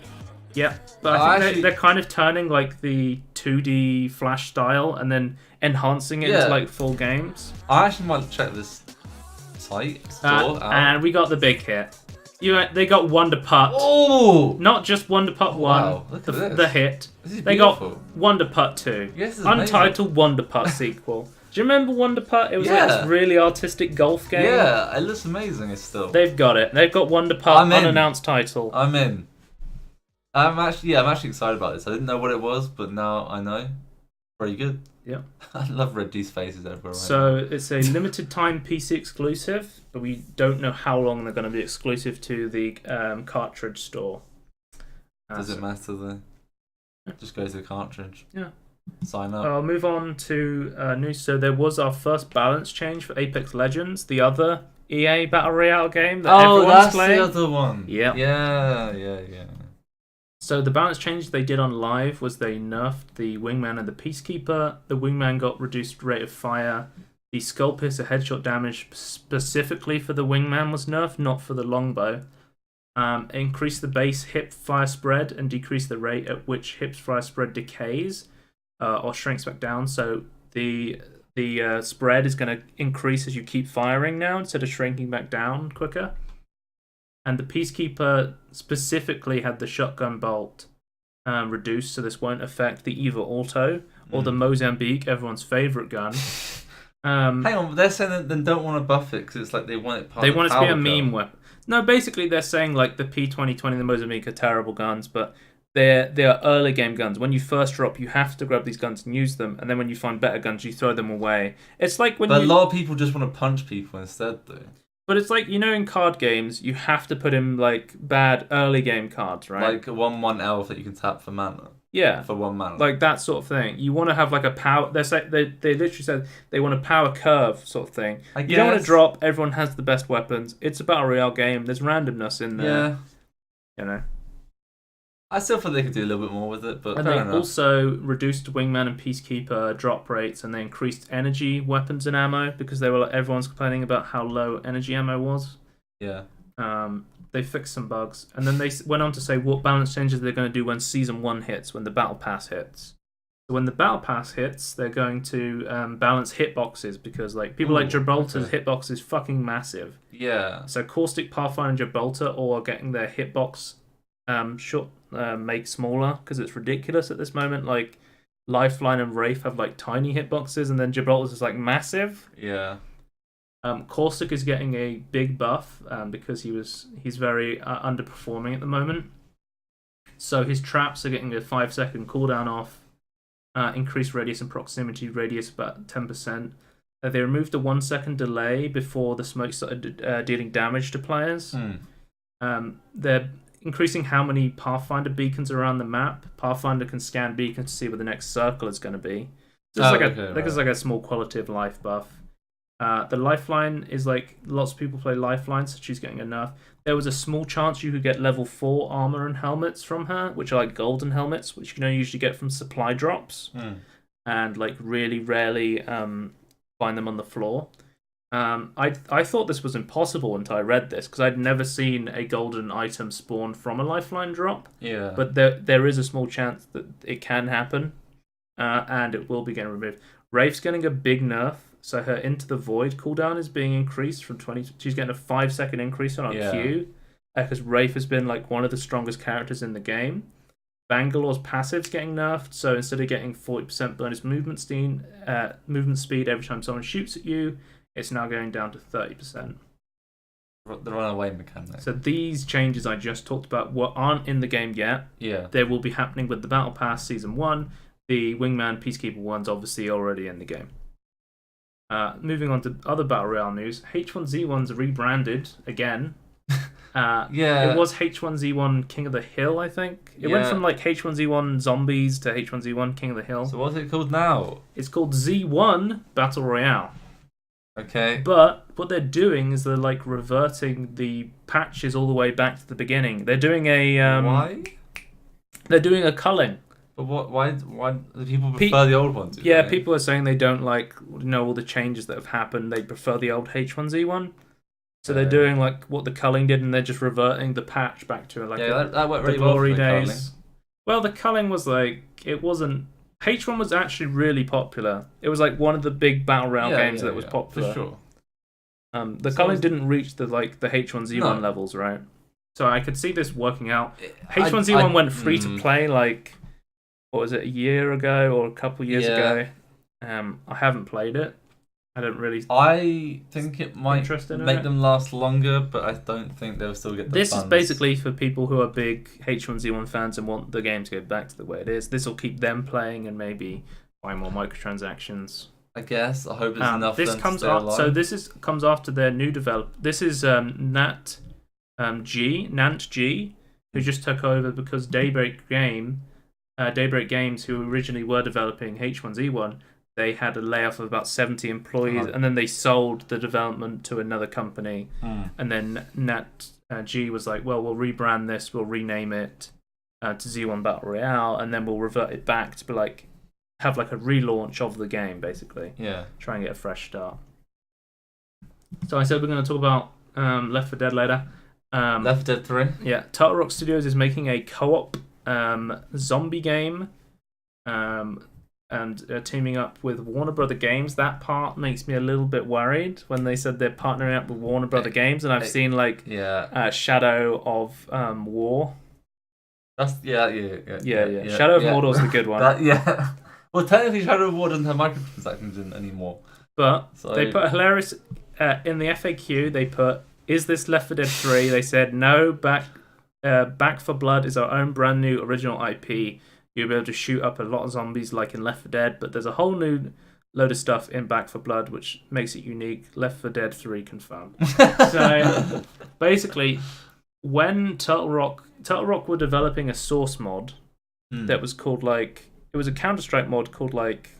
Yeah, but I think they're kind of turning like the 2D Flash style and then enhancing it into like full games. I actually might check this site store out. And we got the big hit. They got Wonder Putt. Oh! Not just Wonder Putt 1, wow, look at this. The hit. This is they beautiful. got Wonder Putt 2. Yes, this is Untitled amazing. Wonder Putt sequel. Do you remember Wonder Putt? It was like this really artistic golf game. Yeah, it looks amazing still. They've got it. They've got Wonder Putt unannounced title. I'm in. I'm actually excited about this. I didn't know what it was, but now I know. Very good. Yeah. I love red D's faces everywhere. So it's a limited time PC exclusive, but we don't know how long they're going to be exclusive to the cartridge store. Does it matter though? Just go to the cartridge. Yeah. Sign up. I'll move on to news. So there was our first balance change for Apex Legends, the other EA Battle Royale game that Oh, everyone's that's playing. the other one. Yep. Yeah. So the balance change they did on live was they nerfed the Wingman and the Peacekeeper. The Wingman got reduced rate of fire. The Skull Piercer headshot damage specifically for the Wingman was nerfed, not for the Longbow. Increase the base hip fire spread and decrease the rate at which hip fire spread decays or shrinks back down. So the spread is going to increase as you keep firing now instead of shrinking back down quicker. And the Peacekeeper specifically had the shotgun bolt reduced, so this won't affect the Eva Auto or the Mozambique, everyone's favorite gun. Hang on, but they're saying that they don't want to buff it because it's like they want it part They of the want it to be a power meme gun. weapon. No, basically they're saying like the P2020 and the Mozambique are terrible guns, but they're early game guns. When you first drop, you have to grab these guns and use them, and then when you find better guns, you throw them away. It's like when But a lot of people just want to punch people instead, though. But it's like, you know, in card games, you have to put in like bad early game cards, right? Like a 1/1 elf that you can tap for mana. Yeah. For 1 mana. Like that sort of thing. You want to have like a power. They literally said they want a power curve sort of thing. You don't want to drop. Everyone has the best weapons. It's a battle royale game. There's randomness in there. Yeah. You know. I still feel they could do a little bit more with it, but And fair they enough. also reduced Wingman and Peacekeeper drop rates, and they increased energy, weapons, and ammo because everyone's complaining about how low energy ammo was. Yeah. They fixed some bugs, and then they went on to say what balance changes they're going to do when Season 1 hits, when the Battle Pass hits. So when the Battle Pass hits, they're going to balance hitboxes, because like people like Gibraltar's hitbox is fucking massive. Yeah. So Caustic, Pathfinder, and Gibraltar all are getting their hitbox made smaller, because it's ridiculous at this moment. Like Lifeline and Wraith have like tiny hitboxes, and then Gibraltar's is like massive. Yeah. Caustic is getting a big buff because he's very underperforming at the moment. So his traps are getting a 5-second cooldown off, increased radius and proximity radius about 10%. They removed a 1-second delay before the smoke started dealing damage to players. They're increasing how many Pathfinder beacons are around the map. Pathfinder can scan beacons to see where the next circle is going to be. So it's like a small quality of life buff. The Lifeline is like, lots of people play Lifeline, so she's getting enough. There was a small chance you could get level 4 armor and helmets from her, which are like golden helmets, which you can only usually get from supply drops, and like really rarely find them on the floor. I thought this was impossible until I read this, because I'd never seen a golden item spawn from a Lifeline drop. Yeah. But there is a small chance that it can happen, and it will be getting removed. Wraith's getting a big nerf. So her Into the Void cooldown is being increased from 20. She's getting a 5-second increase on her Q, because Wraith has been like one of the strongest characters in the game. Bangalore's passive's getting nerfed, so instead of getting 40% bonus movement speed every time someone shoots at you, it's now going down to 30%. The runaway mechanic. So these changes I just talked about aren't in the game yet. Yeah. They will be happening with the Battle Pass Season 1. The Wingman Peacekeeper one's obviously already in the game. Moving on to other Battle Royale news, H1Z1's rebranded again. It was H1Z1 King of the Hill, I think. It went from like H1Z1 Zombies to H1Z1 King of the Hill. So what's it called now? It's called Z1 Battle Royale. Okay. But what they're doing is they're like reverting the patches all the way back to the beginning. They're doing a Why? They're doing a culling. But why do people prefer the old ones? Yeah, people are saying they don't like all the changes that have happened. They prefer the old H1Z1. So they're doing like what the culling did, and they're just reverting the patch back to like that worked the really well glory for the days. culling. Well, the culling was like, it wasn't. H1 was actually really popular. It was like one of the big battle royale games that was popular. For sure. The culling didn't reach the H1Z1 levels, right? So I could see this working out. H1Z1 went free to play like, what was it, a year ago or a couple years ago? I haven't played it. I don't really. I think it might make it. them last longer, but I don't think they'll still get the This funds. is basically for people who are big H1Z1 fans and want the game to go back to the way it is. This will keep them playing and maybe buy more microtransactions. I guess. I hope it's enough. This comes after. So this comes after their new develop. This is Nant G, who just took over because Daybreak Games, who originally were developing H1Z1, they had a layoff of about 70 employees, and then they sold the development to another company. And then Nat G was like, well, we'll rebrand this, we'll rename it to Z1 Battle Royale, and then we'll revert it back to be like, have like a relaunch of the game, basically. Yeah. Try and get a fresh start. So I said we're going to talk about Left 4 Dead later. Left 4 Dead 3? Yeah, Turtle Rock Studios is making a co-op zombie game, and teaming up with Warner Brother Games. That part makes me a little bit worried when they said they're partnering up with Warner Brother Games, and I've seen like Shadow of War. That's yeah. Shadow of Mordor's the good one. Well, technically, Shadow of War doesn't have microtransactions in anymore. But they put a hilarious in the FAQ. They put, "Is this Left 4 Dead 3?" They said no. Back for Blood is our own brand new original IP. You'll be able to shoot up a lot of zombies like in Left 4 Dead, but there's a whole new load of stuff in Back 4 Blood which makes it unique. Left 4 Dead 3 confirmed. So basically, when Turtle Rock were developing a source mod that was called like, it was a Counter-Strike mod called like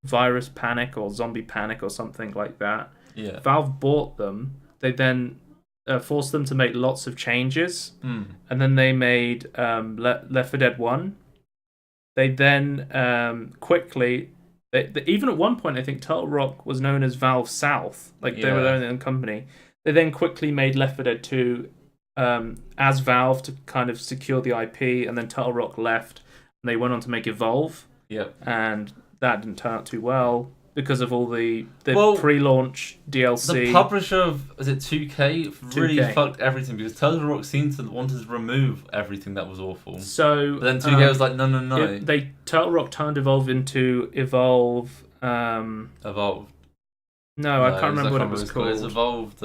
Virus Panic or Zombie Panic or something like that. Yeah. Valve bought them. They then forced them to make lots of changes, and then they made Left 4 Dead 1. They then quickly, even at one point, I think Turtle Rock was known as Valve South, like they were their own company. They then quickly made Left 4 Dead 2 as Valve to kind of secure the IP, and then Turtle Rock left, and they went on to make Evolve. Yep. And that didn't turn out too well because of all the pre-launch DLC. The publisher of, is it 2K, really 2K. fucked everything because Turtle Rock seemed to want to remove everything that was awful. So, but then 2K was like, no. Turtle Rock turned Evolve into Evolve. Evolved. No, I can't remember what it was called. It's Evolved.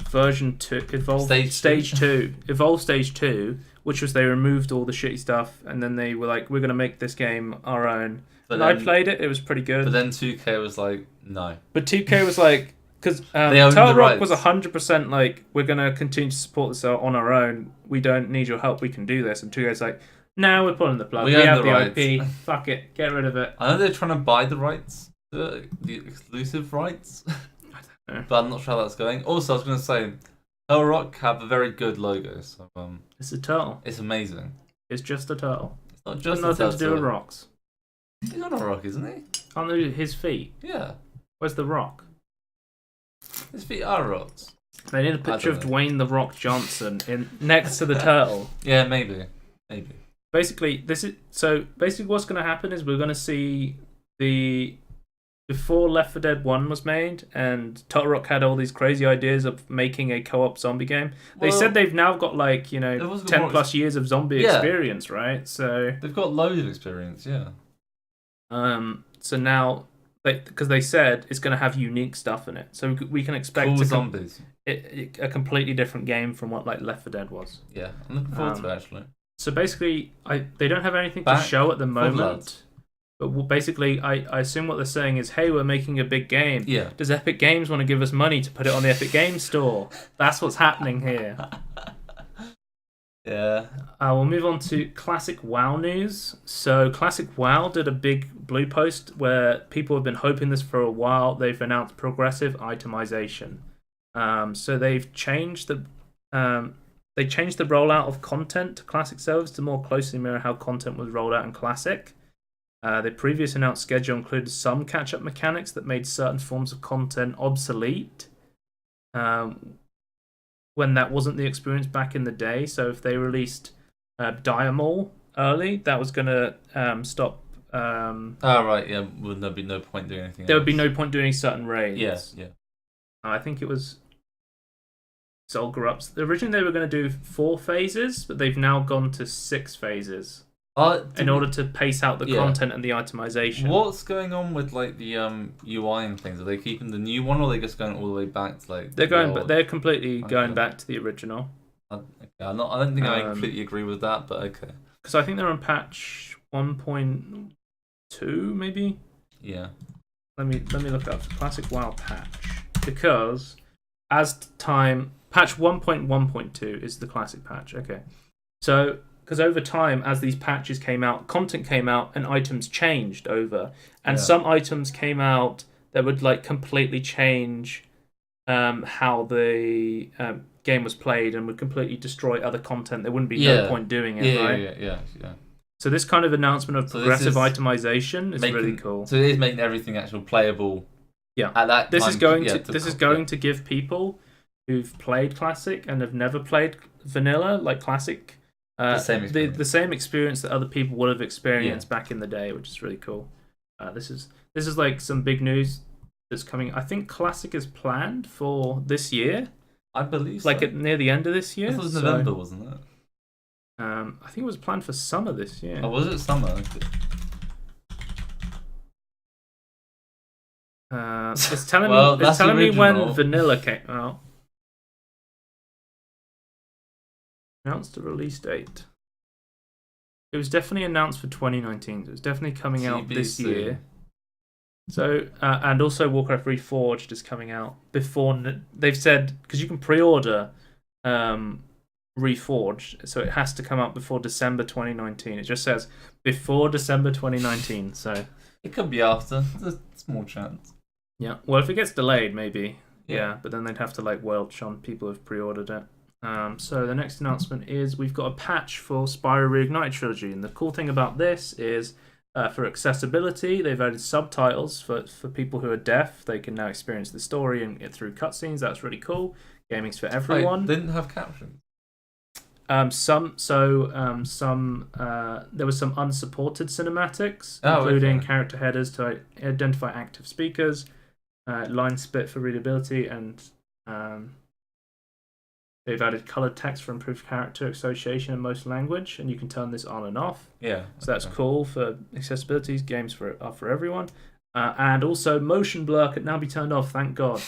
Version 2, Evolve Stage 2. Evolve Stage 2, which was they removed all the shitty stuff, and then they were like, we're going to make this game our own. And I played it, it was pretty good. But then 2K was like, no. But 2K was like, because Turtle Rock was 100% like, we're going to continue to support this on our own. We don't need your help, we can do this. And 2K's like, no, we're pulling the plug. We have the IP. Fuck it, get rid of it. I know they're trying to buy the rights, the exclusive rights. But I'm not sure how that's going. Also, I was going to say, Turtle Rock have a very good logo. So, it's a turtle. It's amazing. It's just a turtle. It's not just nothing a turtle. to do with rocks. He's on a rock, isn't he? Aren't they his feet? Yeah. Where's the rock? His feet are rocks. They need a picture of Dwayne the Rock Johnson next to the turtle. Yeah, maybe. Basically, what's going to happen is we're going to see before Left 4 Dead 1 was made, and Turtle Rock had all these crazy ideas of making a co-op zombie game. They said they've now got 10 plus years of zombie experience, right? So they've got loads of experience, yeah. So now, because they said it's going to have unique stuff in it, so we can expect zombies. A completely different game from what Left 4 Dead was. Yeah, I'm looking forward to it actually. So basically, they don't have anything to show at the moment. But basically, I assume what they're saying is, hey, we're making a big game. Yeah. Does Epic Games want to give us money to put it on the Epic Games Store? That's what's happening here. Yeah. We'll move on to Classic WoW news. So Classic WoW did a big blue post where people have been hoping this for a while. They've announced progressive itemization. So they've changed the rollout of content to Classic servers to more closely mirror how content was rolled out in Classic. The previous announced schedule included some catch-up mechanics that made certain forms of content obsolete when that wasn't the experience back in the day. So if they released Diamol early, that was going to stop... right, yeah. Would there be no point doing anything There would be no point doing certain raids. Yeah. I think it was Zolgarups. Originally they were going to do 4 phases, but they've now gone to 6 phases. In order to pace out the content and the itemization. What's going on with the UI and things? Are they keeping the new one, or are they just going all the way back to They're completely going back to the original. I don't think I completely agree with that, but okay. Because I think they're on patch 1.2, maybe. Yeah. Let me look up Classic WoW patch, because patch 1.1.2 is the Classic patch. Okay, so because over time, as these patches came out, content came out, and items changed over, and Yeah. some items came out that would like completely change how the game was played and would completely destroy other content. There wouldn't be no point doing it, right? Yeah. So this kind of announcement of So this progressive is itemization is really cool. So it is making everything actual playable. Yeah. At that This time, is going yeah, to give people who've played Classic and have never played Vanilla, like Classic, the same experience. the same experience that other people would have experienced back in the day, which is really cool. This is like some big news that's coming. I think Classic is planned for this year, I believe like so. near the end of this year. I thought it was so, November, wasn't it? I think it was planned for summer this year. Oh, was it summer? It's telling Well, me. It's that's telling me when original. Vanilla came out. Announced the release date. It was definitely announced for 2019. So it was definitely coming out this TBC. year. So and also Warcraft Reforged is coming out before. They've said because you can pre-order Reforged, so it has to come out before December 2019. It just says before December 2019. So It could be after. There's a small chance. yeah. Well, if it gets delayed, maybe. Yeah. Yeah, but then they'd have to like welch on people who've pre-ordered it. So the next announcement is we've got a patch for Spyro Reignited Trilogy, and the cool thing about this is for accessibility, they've added subtitles for people who are deaf. They can now experience the story and get through cutscenes. That's really cool. Gaming's for everyone. They didn't have captions. There was some unsupported cinematics, Oh, including okay. character headers to identify active speakers, line split for readability, and they've added colored text for improved character association in most language, and you can turn this on and off. Yeah. So that's cool for accessibility. Games are for everyone. And also motion blur can now be turned off, thank God.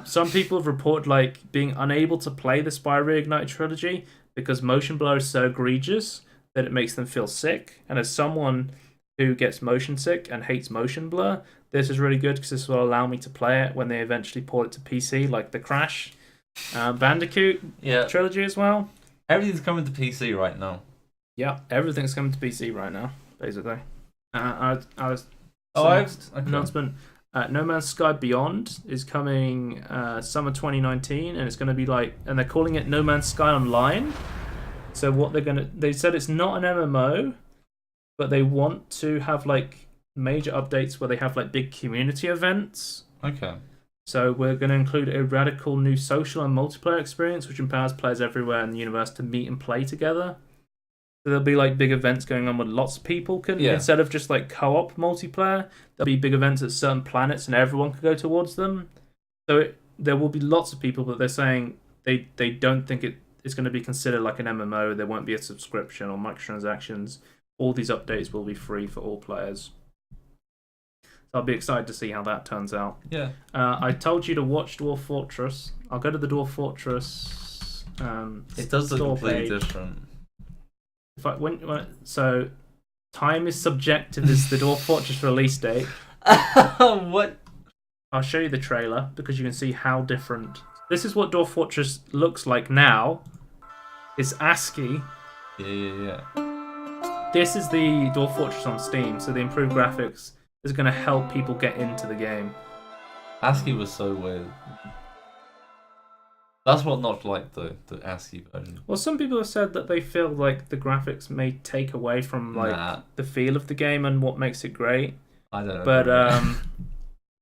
Some people have reported like being unable to play the Spyro Reignited Trilogy because motion blur is so egregious that it makes them feel sick. And as someone who gets motion sick and hates motion blur, this is really good because this will allow me to play it when they eventually port it to PC, like the Crash Bandicoot trilogy as well. Everything's coming to PC right now. Yeah, everything's coming to PC right now, basically. Okay. Announcement. No Man's Sky Beyond is coming summer 2019, and it's going to be like, and they're calling it No Man's Sky Online. So what they said it's not an MMO, but they want to have like major updates where they have like big community events. Okay. So we're going to include a radical new social and multiplayer experience, which empowers players everywhere in the universe to meet and play together. So there'll be like big events going on where lots of people can, instead of just like co-op multiplayer, there'll be big events at certain planets and everyone can go towards them. So there will be lots of people, but they're saying they don't think it's going to be considered like an MMO. There won't be a subscription or microtransactions. All these updates will be free for all players. So I'll be excited to see how that turns out. Yeah. I told you to watch Dwarf Fortress. I'll go to the Dwarf Fortress. It does look store completely page. different. So time is subjective is the Dwarf Fortress release date. What? I'll show you the trailer because you can see how different. This is what Dwarf Fortress looks like now. It's ASCII. Yeah. This is the Dwarf Fortress on Steam, so the improved graphics is going to help people get into the game. ASCII was so weird. That's what not like the ASCII version. Well, some people have said that they feel like the graphics may take away from like the feel of the game and what makes it great. I don't know.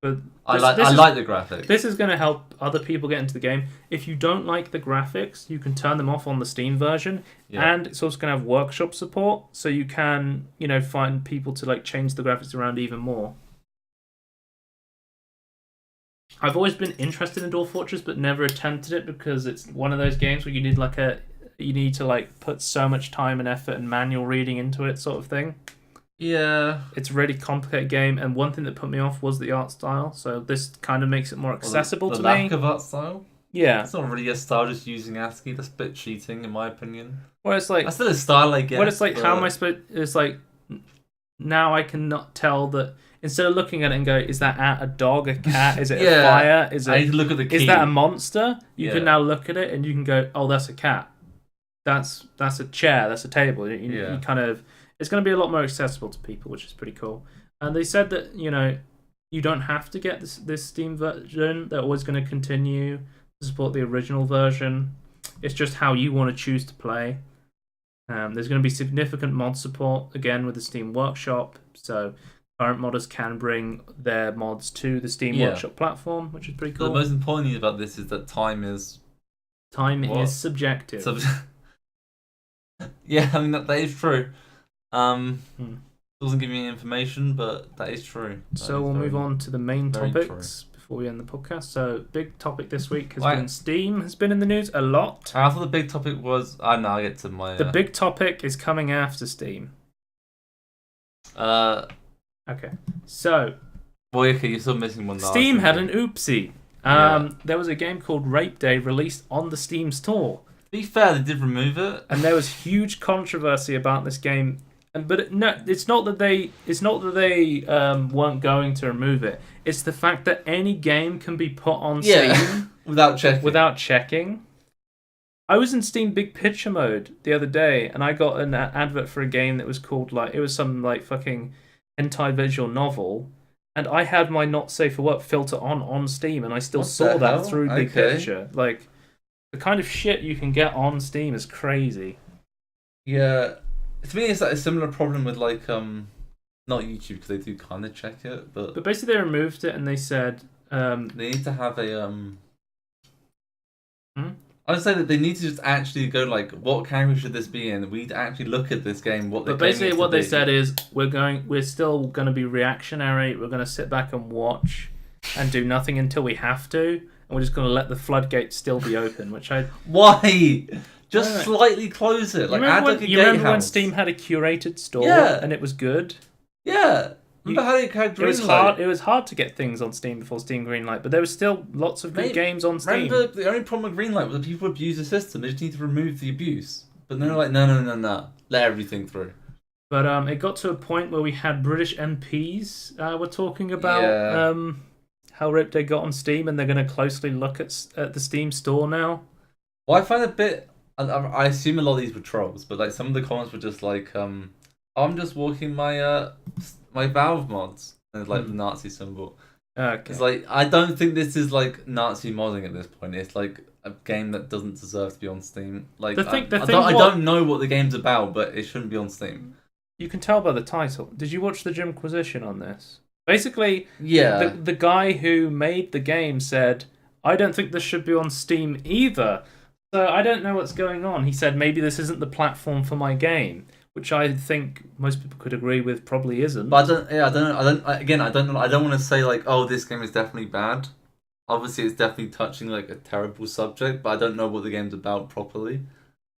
But I like the graphics. This is going to help other people get into the game. If you don't like the graphics, you can turn them off on the Steam version, and it's also going to have workshop support, so you can find people to like change the graphics around even more. I've always been interested in Dwarf Fortress, but never attempted it because it's one of those games where you need to like put so much time and effort and manual reading into it, sort of thing. Yeah. It's a really complicated game, and one thing that put me off was the art style. So this kind of makes it more accessible to me. The lack of art style. Yeah. It's not really a style, just using ASCII. That's a bit cheating, in my opinion. Well, it's like that's still a style, I guess. Well, it's like how am I supposed? It's like now I cannot tell that. Instead of looking at it and go, is that a dog, a cat? Is it a fire? I need to look at the key. Is that a monster? You Yeah. can now look at it and you can go, oh, that's a cat. that's a chair, that's a table. Yeah. You kind of, it's going to be a lot more accessible to people, which is pretty cool. And they said that, you know, you don't have to get this Steam version. They're always going to continue to support the original version. It's just how you want to choose to play. There's going to be significant mod support, again, with the Steam Workshop. So current modders can bring their mods to the Steam Workshop platform, which is pretty cool. The most important thing about this is that time is subjective. Yeah, I mean, that is true. Doesn't give me any information, but that is true. So we'll move on to the main topics before we end the podcast. So big topic this week has been Steam has been in the news a lot. I thought the big topic was... I know, I get to my... The big topic is coming after Steam. Okay. So... Well, okay, you're still missing one. Steam had an oopsie. There was a game called Rape Day released on the Steam store. To be fair, they did remove it. And there was huge controversy about this game. It's not that they weren't going to remove it. It's the fact that any game can be put on Steam without checking. I was in Steam Big Picture mode the other day, and I got an advert for a game that was called it was some fucking hentai visual novel, and I had my not safe for work filter on Steam, and I still saw that through Big Picture. Like, the kind of shit you can get on Steam is crazy. Yeah. To me, it's like a similar problem with not YouTube, because they do kind of check it, but basically they removed it and they said they need to have a I would say that they need to just actually go what category should this be in? We'd actually look at this game. But basically, what they said is we're still going to be reactionary. We're going to sit back and watch and do nothing until we have to, and we're just going to let the floodgates still be open. Why? Just slightly close it. You remember when Steam had a curated store and it was good? Yeah. Remember how they had Greenlight? It was hard to get things on Steam before Steam Greenlight, but there was still lots of good games on Steam. Remember, the only problem with Greenlight was that people abuse the system. They just need to remove the abuse. But they're like, no. Let everything through. But it got to a point where we had British MPs were talking about how Rape Day got on Steam, and they're going to closely look at the Steam store now. Well, I find a bit... I assume a lot of these were trolls, but some of the comments were just I'm just walking my my Valve mods, and the Nazi symbol. Okay. It's I don't think this is Nazi modding at this point. It's a game that doesn't deserve to be on Steam. I don't know what the game's about, but it shouldn't be on Steam. You can tell by the title. Did you watch the Jimquisition on this? Basically, the guy who made the game said, I don't think this should be on Steam either. So I don't know what's going on. He said maybe this isn't the platform for my game, which I think most people could agree with probably isn't. But I don't know. I don't want to say this game is definitely bad. Obviously, it's definitely touching a terrible subject, but I don't know what the game's about properly.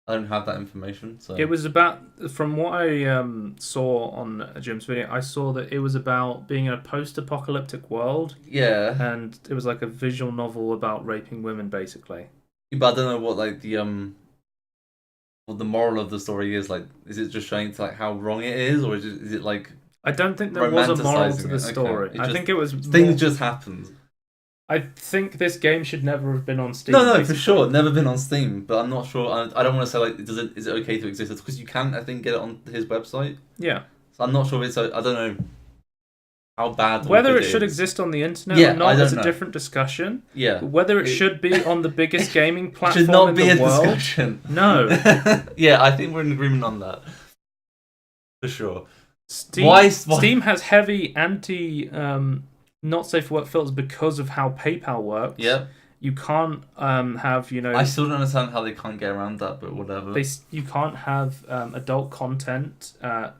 I don't have that information. So it was about, from what I saw on Jim's video, I saw that it was about being in a post-apocalyptic world. Yeah. And it was a visual novel about raping women, basically. But I don't know what what the moral of the story is. Is it just showing how wrong it is, or is it I don't think there was a moral to the story. Okay. I think it was things just happened. I think this game should never have been on Steam. No, basically. For sure, never been on Steam. But I'm not sure. I don't want to say is it okay to exist? Because you can, I think, get it on his website. Yeah. So I'm not sure if it's. I don't know how bad. Whether it should exist on the internet or not is a different discussion. Yeah. Whether it should be on the biggest gaming platform should not in be the a world. Discussion. No. Yeah, I think we're in agreement on that. For sure. Steam has heavy anti not safe for work filters because of how PayPal works. Yep. You can't have, I still don't understand how they can't get around that, but whatever. You can't have adult content.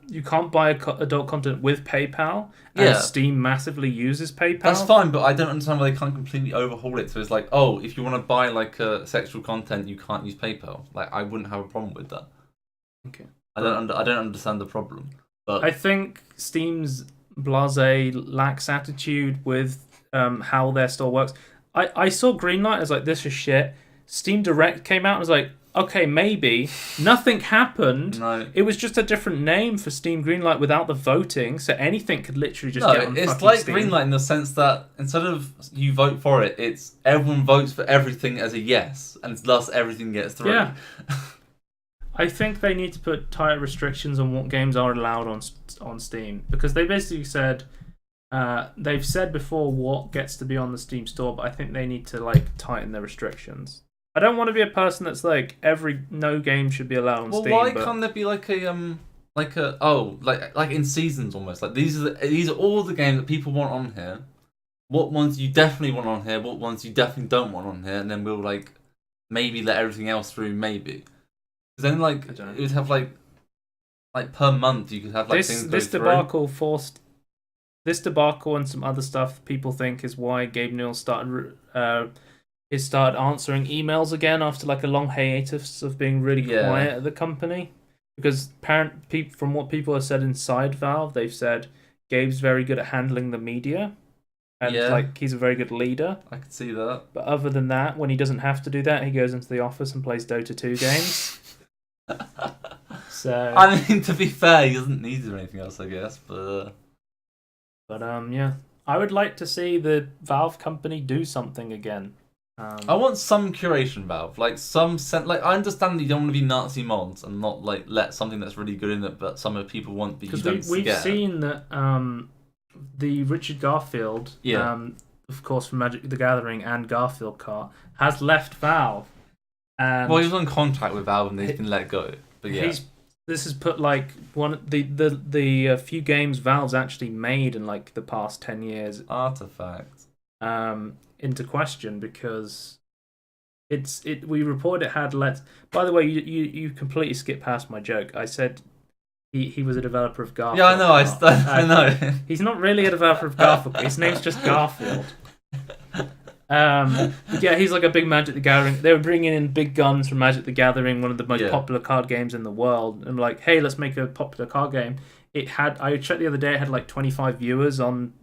You can't buy adult content with PayPal. And Steam massively uses PayPal. That's fine, but I don't understand why they can't completely overhaul it. So it's if you want to buy sexual content, you can't use PayPal. I wouldn't have a problem with that. Okay. I don't understand the problem. But I think Steam's blasé, lax attitude with how their store works. I saw Greenlight, I was like, this is shit. Steam Direct came out and was like, okay, maybe. Nothing happened. No. It was just a different name for Steam Greenlight without the voting, so anything could literally just get on it's fucking like Steam. Greenlight in the sense that instead of you vote for it, it's everyone votes for everything as a yes, and thus everything gets through. Yeah. I think they need to put tighter restrictions on what games are allowed on Steam, because they basically said they've said before what gets to be on the Steam store, but I think they need to like tighten their restrictions. I don't want to be a person that's like no game should be allowed on Steam. Well, why can't there be like in seasons almost? Like these are all the games that people want on here. What ones you definitely want on here? What ones you definitely don't want on here? And then we'll like maybe let everything else through. Maybe. Because then like it would have like per month you could have like things go through. This debacle and some other stuff people think is why Gabe Newell started answering emails again after like a long hiatus of being really quiet at the company. Because from what people have said inside Valve, they've said Gabe's very good at handling the media, and like he's a very good leader. I could see that. But other than that, when he doesn't have to do that, he goes into the office and plays Dota 2 games. So I mean, to be fair, he doesn't need to do anything else, I guess. But yeah, I would like to see the Valve company do something again. I want some curation, Valve. Like I understand that you don't want to be Nazi mods and not like let something that's really good in it, but some of people want. Because we've seen that the Richard Garfield, of course from Magic the Gathering and Garfield cart, has left Valve. And well, he was on contract with Valve and he's been let go. But yeah, this has put like one the few games Valve's actually made in like the past 10 years. Artifacts. Into question, because we reported it had by the way, you completely skipped past my joke. I said he was a developer of Garfield. Yeah, I know. I know. He's not really a developer of Garfield. His name's just Garfield. Yeah, he's like a big Magic the Gathering. They were bringing in big guns from Magic the Gathering, one of the most popular card games in the world, and like, hey, let's make a popular card game. I checked the other day, it had like 25 viewers on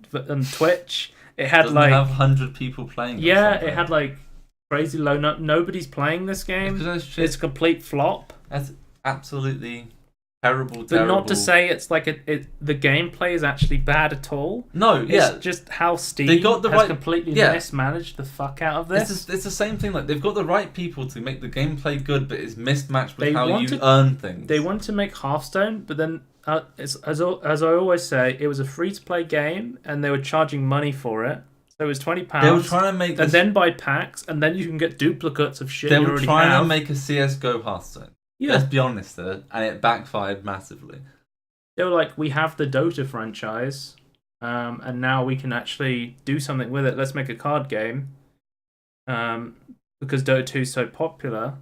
Twitch. It had Doesn't like have 100 people playing. Yeah, it had like crazy low. Nobody's playing this game. It's a complete flop. That's absolutely terrible. But not to say it's like the gameplay is actually bad at all. No, yeah, it's just how Steam has completely mismanaged the fuck out of this. It's the same thing. Like they've got the right people to make the gameplay good, but it's mismatched with how you earn things. They want to make Hearthstone, but then it's as I always say, it was a free-to-play game, and they were charging money for it. So it was £20. They were trying to make and then buy packs, and then you can get duplicates of shit. They were trying to make a CS:GO Hearthstone. Yeah. Let's be honest there, and it backfired massively. They were like, we have the Dota franchise, and now we can actually do something with it. Let's make a card game, because Dota 2 is so popular.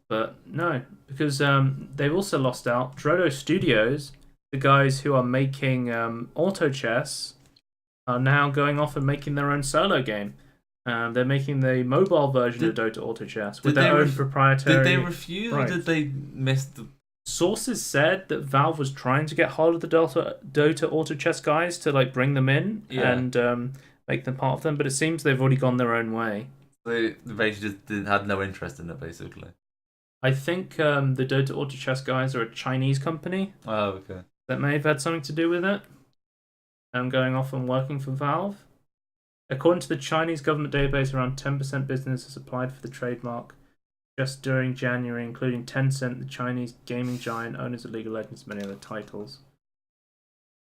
But no, because they've also lost out. Drodo Studios, the guys who are making Auto Chess, are now going off and making their own solo game. They're making the mobile version of Dota Auto Chess with their own proprietary. Did they refuse, or did they miss the? Sources said that Valve was trying to get hold of the Dota Auto Chess guys to like bring them in and make them part of them, but it seems they've already gone their own way. They basically just had no interest in it, basically. I think the Dota Auto Chess guys are a Chinese company. Oh, okay. That may have had something to do with it. Going off and working for Valve. According to the Chinese government database, around 10% businesses applied for the trademark just during January, including Tencent, the Chinese gaming giant, owners of League of Legends, and many other titles,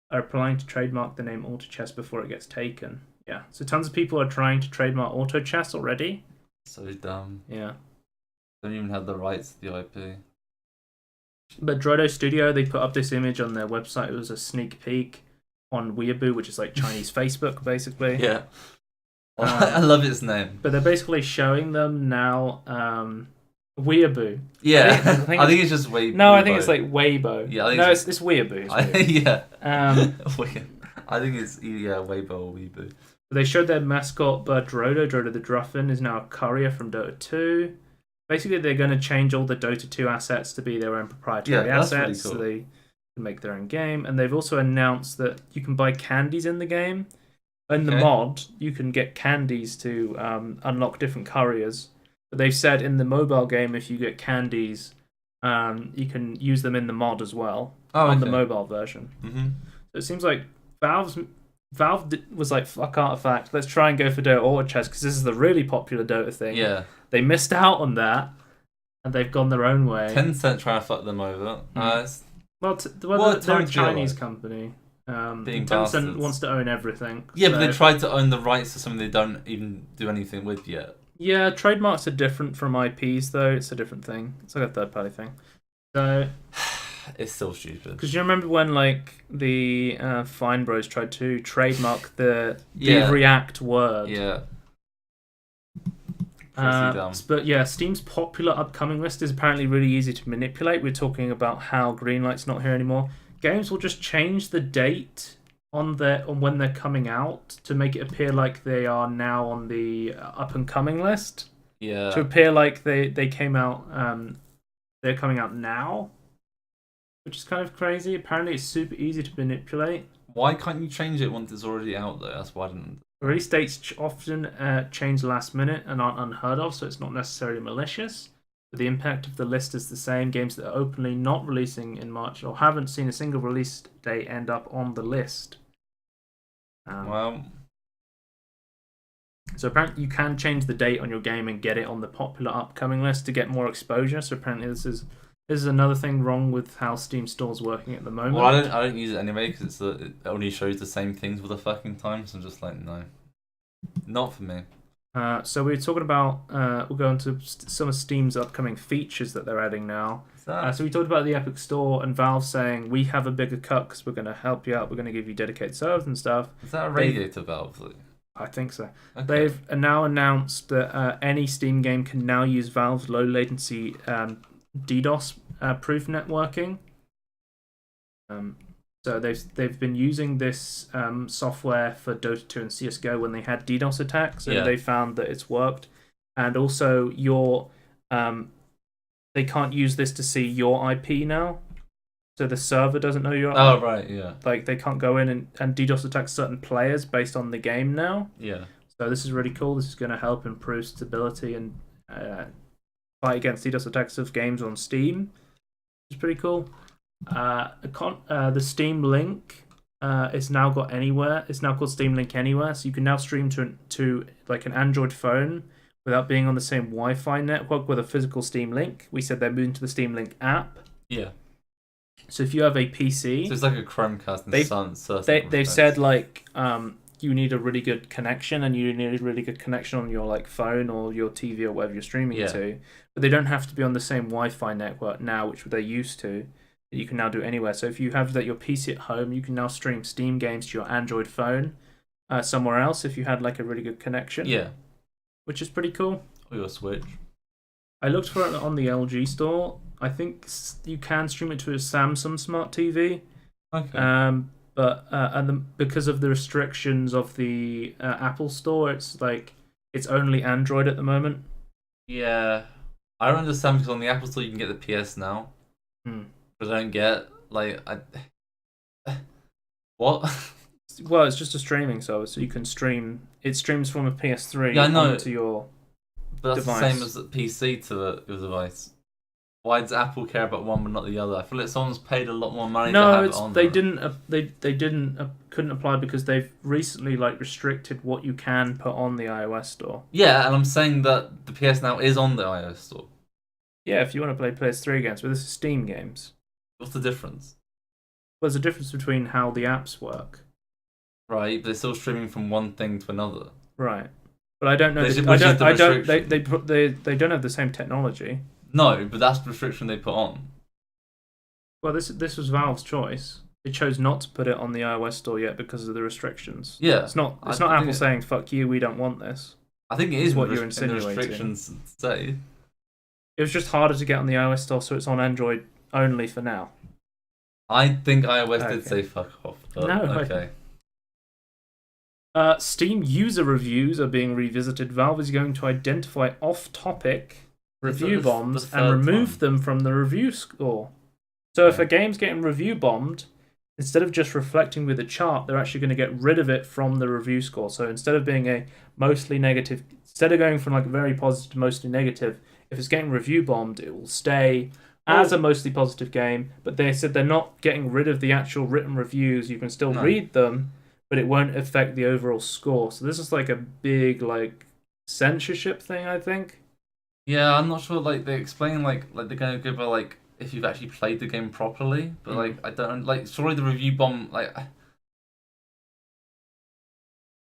are applying to trademark the name Auto Chess before it gets taken. Yeah, so tons of people are trying to trademark Auto Chess already. So dumb. Yeah. Don't even have the rights to the IP. But Drodo Studio, they put up this image on their website. It was a sneak peek on Weeaboo, which is like Chinese Facebook, basically. Yeah. I love its name. But they're basically showing them now Weeaboo. Yeah. I think it's just Weibo. No, I think it's like Weibo. Yeah, I think it's Weeaboo. Yeah. I think it's Weibo or Weeaboo. They showed their mascot bird Drodo. Drodo the Druffin is now a courier from Dota 2. Basically, they're going to change all the Dota 2 assets to be their own proprietary assets, really cool. So they can make their own game. And they've also announced that you can buy candies in the game. In the mod, you can get candies to unlock different couriers. But they've said in the mobile game, if you get candies, you can use them in the mod as well on the mobile version. Mm-hmm. So it seems like Valve was like, fuck Artifact, let's try and go for Dota Auto Chess because this is the really popular Dota thing. Yeah. They missed out on that, and they've gone their own way. Tencent trying to fuck them over. They're a Chinese company. Being Tencent bastards. wants to own everything. Yeah, so... but they tried to own the rights to something they don't even do anything with yet. Yeah, trademarks are different from IPs, though. It's a different thing. It's like a third-party thing. So it's still stupid. Because you remember when like the Fine Bros tried to trademark the React word. Yeah. Pretty dumb. But yeah, Steam's popular upcoming list is apparently really easy to manipulate. We're talking about how Greenlight's not here anymore. Games will just change the date on when they're coming out to make it appear like they are now on the up and coming list. Yeah. To appear like they came out. They're coming out now, which is kind of crazy. Apparently, it's super easy to manipulate. Why can't you change it once it's already out there? That's why I didn't. Release dates often change last minute and aren't unheard of, so it's not necessarily malicious. But the impact of the list is the same. Games that are openly not releasing in March or haven't seen a single release date end up on the list. Well. So apparently you can change the date on your game and get it on the popular upcoming list to get more exposure. So apparently this is another thing wrong with how Steam Store's working at the moment. Well, I don't use it anyway because it only shows the same things all the fucking time. So I'm just like, no, not for me. So we're talking about we'll go into some of Steam's upcoming features that they're adding now. So we talked about the Epic Store and Valve saying we have a bigger cut because we're going to help you out. We're going to give you dedicated servers and stuff. Is that a radio to Valve? I think so. Okay. They've now announced that any Steam game can now use Valve's low latency DDoS proof networking. So they've been using this software for Dota 2 and CS:GO when they had DDoS attacks, and they found that it's worked. And also, they can't use this to see your IP now. So the server doesn't know your IP. Oh, right, yeah. Like, they can't go in and DDoS attack certain players based on the game now. Yeah. So this is really cool. This is going to help improve stability and fight against DDoS attacks of games on Steam. It's pretty cool. The Steam Link is now got anywhere. It's now called Steam Link Anywhere. So you can now stream to like an Android phone without being on the same Wi-Fi network with a physical Steam Link. We said they're moving to the Steam Link app. Yeah. So if you have a PC, so it's like a Chromecast in they've said like you need a really good connection and you need a really good connection on your like phone or your TV or whatever you're streaming to, but they don't have to be on the same Wi-Fi network now, which they're used to. You can now do anywhere. So if you have your PC at home, you can now stream Steam games to your Android phone somewhere else if you had like a really good connection. Yeah, which is pretty cool. Or your Switch. I looked for it on the LG store. I think you can stream it to a Samsung Smart TV. Okay. But because of the restrictions of the Apple Store, it's like it's only Android at the moment. Yeah, I don't understand because on the Apple Store you can get the PS Now. But I don't get what? Well, it's just a streaming service, so you can stream. It streams from a PS3 onto your. But that's device. The same as the PC to your device. Why does Apple care about one but not the other? I feel like someone's paid a lot more money to have it on. They couldn't apply because they've recently like restricted what you can put on the iOS store. Yeah, and I'm saying that the PS Now is on the iOS store. Yeah, if you want to play PS3 games, but this is Steam games. What's the difference? Well, there's a difference between how the apps work. Right, but they're still streaming from one thing to another. Right, but I don't know. They don't have the same technology. No, but that's the restriction they put on. Well, this was Valve's choice. They chose not to put it on the iOS store yet because of the restrictions. Yeah, it's not Apple saying "fuck you, we don't want this." I think it is what you're insinuating. The restrictions say. It was just harder to get on the iOS store, so it's on Android only for now. I think iOS did say "fuck off." But no, okay. Steam user reviews are being revisited. Valve is going to identify off-topic review bombs and remove them from the review score. So if a game's getting review bombed, instead of just reflecting with a chart, they're actually going to get rid of it from the review score. So instead of being a mostly negative, instead of going from like a very positive to mostly negative, if it's getting review bombed, it will stay as a mostly positive game. But they said they're not getting rid of the actual written reviews. You can still read them, but it won't affect the overall score. So this is like a big like censorship thing, I think. Yeah, I'm not sure. Like they explain, like they're gonna go by like if you've actually played the game properly, but like I don't like. Surely the review bomb like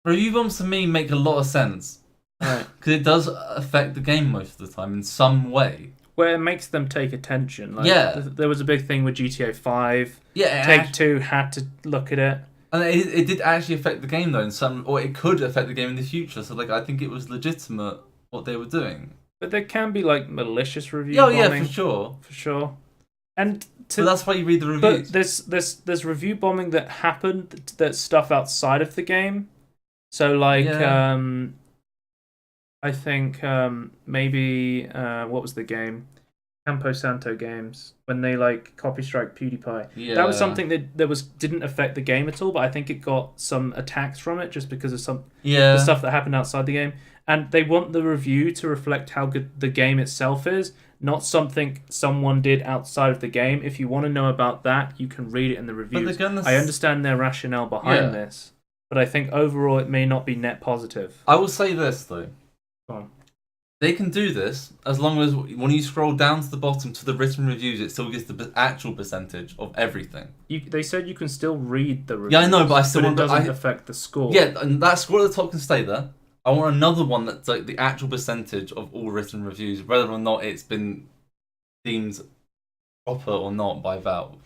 review bombs to me make a lot of sense, Right. because it does affect the game most of the time in some way. Where it makes them take attention. Like, Yeah. there was a big thing with GTA 5. Yeah, Take-Two had to look at it. and it did actually affect the game though in some, or it could affect the game in the future. So like I think it was legitimate what they were doing. But there can be, like, malicious review Oh bombing. yeah, for sure. For sure. And But that's why you read the reviews. But there's review bombing that happened that's stuff outside of the game. So like I think maybe what was the game? Campo Santo games, when they like copy strike PewDiePie. Yeah. That was something that didn't affect the game at all, but I think it got some attacks from it just because of the stuff that happened outside the game. And they want the review to reflect how good the game itself is, not something someone did outside of the game. If you want to know about that, you can read it in the reviews. I understand their rationale behind this, but I think overall it may not be net positive. I will say this though. Go on. They can do this as long as when you scroll down to the bottom to the written reviews, it still gives the actual percentage of everything. They said you can still read the reviews. Yeah, I know, but I still it want. doesn't affect the score. Yeah, and that score at the top can stay there. I want another one that's like the actual percentage of all written reviews, whether or not it's been deemed proper or not by Valve.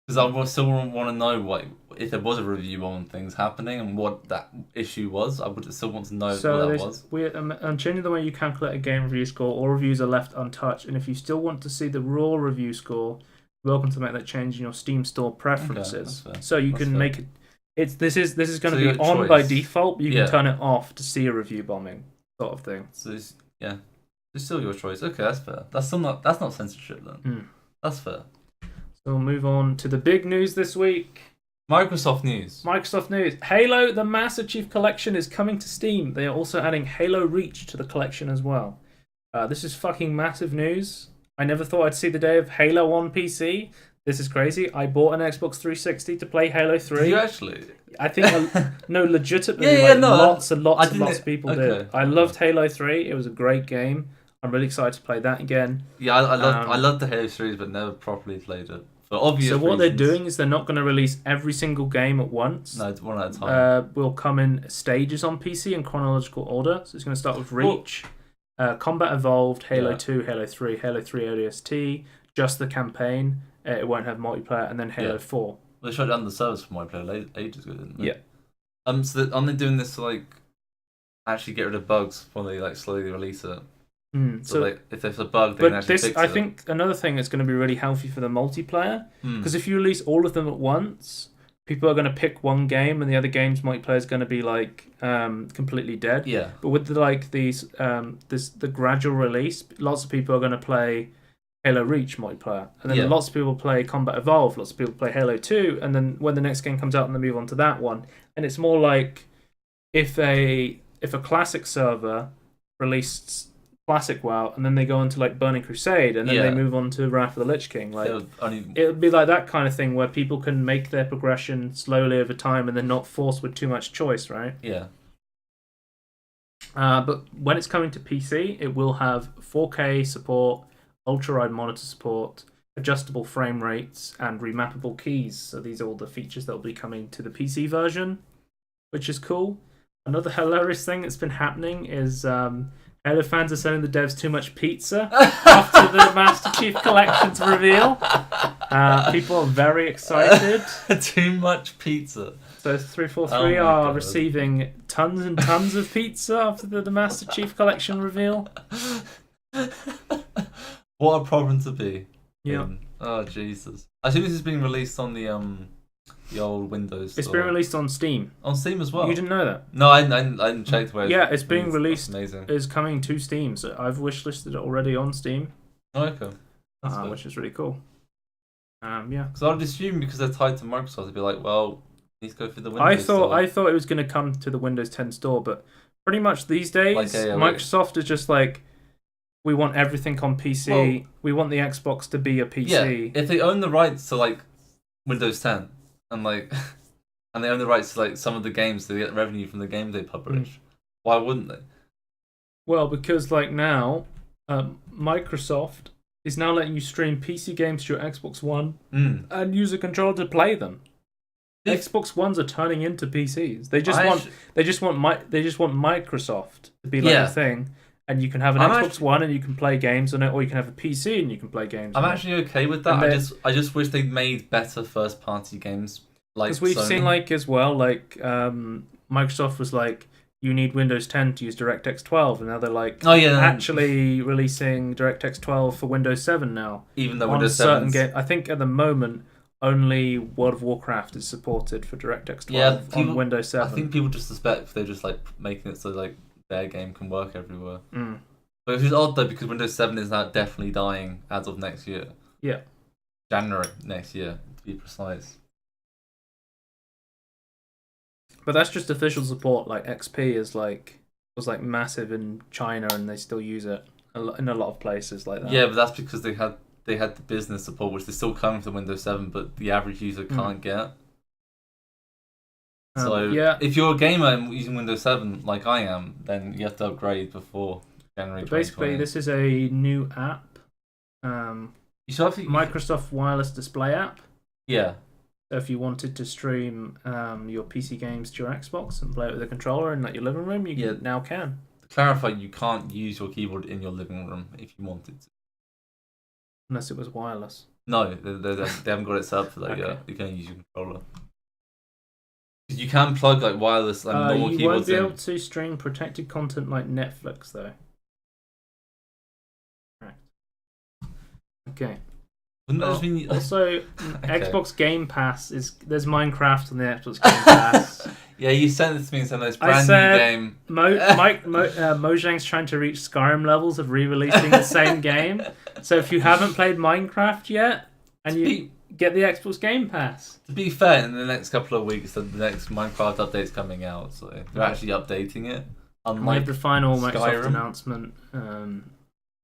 Because I still want to know what if there was a review on things happening and what that issue was. I would still want to know what that was. I'm changing the way you calculate a game review score. All reviews are left untouched, and if you still want to see the raw review score, you're welcome to make that change in your Steam store preferences. Okay, so you can make it. This is going to So be your on choice. by default. But you can turn it off to see a review bombing sort of thing. So it's still your choice. Okay, that's fair. That's not censorship then. That's fair. So we'll move on to the big news this week. Microsoft news. Halo: The Master Chief Collection is coming to Steam. They are also adding Halo Reach to the collection as well. This is fucking massive news. I never thought I'd see the day of Halo on PC. This is crazy. I bought an Xbox 360 to play Halo 3. Did you actually? I think legitimately, lots of people did. I loved Halo 3. It was a great game. I'm really excited to play that again. Yeah, I loved the Halo series, but never properly played it. For obvious reasons. What they're doing is they're not going to release every single game at once. No, it's one at a time. Will come in stages on PC in chronological order. So it's going to start with Reach, Combat Evolved, Halo 2, Halo 3, Halo 3 ODST, just the campaign. It won't have multiplayer, and then Halo 4. Well, they shut down the servers for multiplayer ages ago, didn't they? Yeah. So aren't they doing this to like actually get rid of bugs before they like slowly release it? So like, if there's a bug, they can actually fix it. I think another thing that's going to be really healthy for the multiplayer, because if you release all of them at once, people are going to pick one game, and the other game's multiplayer is going to be like completely dead. Yeah. But with the gradual release, lots of people are going to play Halo Reach multiplayer, and then lots of people play Combat Evolved, lots of people play Halo 2, and then when the next game comes out, and they move on to that one. And it's more like if a classic server released Classic WoW, and then they go on to like Burning Crusade, and then they move on to Wrath of the Lich King. Like it would be like that kind of thing where people can make their progression slowly over time, and they're not forced with too much choice, right? Yeah. But when it's coming to PC, it will have 4K support, ultra-wide monitor support, adjustable frame rates, and remappable keys. So these are all the features that will be coming to the PC version, which is cool. Another hilarious thing that's been happening is Halo fans are sending the devs too much pizza after the Master Chief Collection's reveal. People are very excited. Too much pizza. So 343 are receiving tons and tons of pizza after the Master Chief Collection reveal. What a problem to be. Yeah. Oh Jesus! I think this is being released on the old Windows store. It's been released on Steam. On Steam as well. You didn't know that? No, I didn't check where. Yeah, it's being released. Amazing. It's coming to Steam, so I've wishlisted it already on Steam. Oh, okay. Which is really cool. Yeah. Because I'd assume because they're tied to Microsoft, they'd be like, well, you need to go through the Windows store. I thought it was going to come to the Windows 10 store, but pretty much these days, Microsoft is just like, we want everything on PC. Well, we want the Xbox to be a PC. Yeah, if they own the rights to like Windows 10 and like, and they own the rights to like some of the games, they get revenue from the games they publish. Why wouldn't they? Well, because like now, Microsoft is now letting you stream PC games to your Xbox One Mm. and use a controller to play them. Xbox Ones are turning into PCs. They just want Microsoft to be like a thing, and you can have an Xbox One and you can play games on it, or you can have a PC and you can play games. I'm actually okay with that. I just wish they made better first party games. Because we've seen as well, Microsoft was like, you need Windows 10 to use DirectX 12, and now they're like, actually releasing DirectX 12 for Windows 7 now. Even though Windows 7 I think at the moment only World of Warcraft is supported for DirectX 12 on Windows 7. I think people just suspect they're just like making it so like their game can work everywhere. Mm. But it's just odd though, because Windows 7 is now definitely dying as of next year. Yeah. January next year, to be precise. But that's just official support. Like XP was massive in China, and they still use it in a lot of places like that. Yeah, but that's because they had the business support, which they're still coming for Windows 7, but the average user can't get. So if you're a gamer and using Windows 7 like I am, then you have to upgrade before January 2020. Basically, this is a new app. Microsoft Wireless Display app. Yeah. So if you wanted to stream your PC games to your Xbox and play it with a controller in your living room, you now can. To clarify, you can't use your keyboard in your living room if you wanted to. Unless it was wireless. No, they haven't got it set up for that yet. You can use your controller. You can plug wireless and normal keyboards in. You won't be able to stream protected content like Netflix, though. Right. Okay. Also, Xbox Game Pass there's Minecraft on the Xbox Game Pass. Yeah, you sent it to me and said it's brand new game. Mojang's trying to reach Skyrim levels of re-releasing the same game. So if you haven't played Minecraft yet, and you get the Xbox Game Pass. To be fair, in the next couple of weeks, the next Minecraft update's coming out, so they're actually updating it. Unlike the final Skyrim. Microsoft announcement,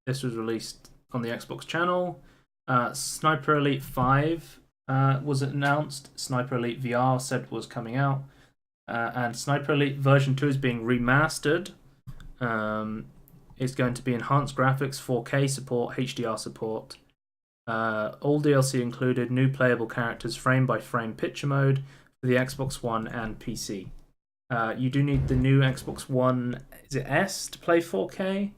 this was released on the Xbox channel. Sniper Elite 5 was announced. Sniper Elite VR said was coming out. And Sniper Elite version 2 is being remastered. It's going to be enhanced graphics, 4K support, HDR support. All DLC included new playable characters, frame-by-frame picture mode for the Xbox One and PC. You do need the new Xbox One, is it S, to play 4K?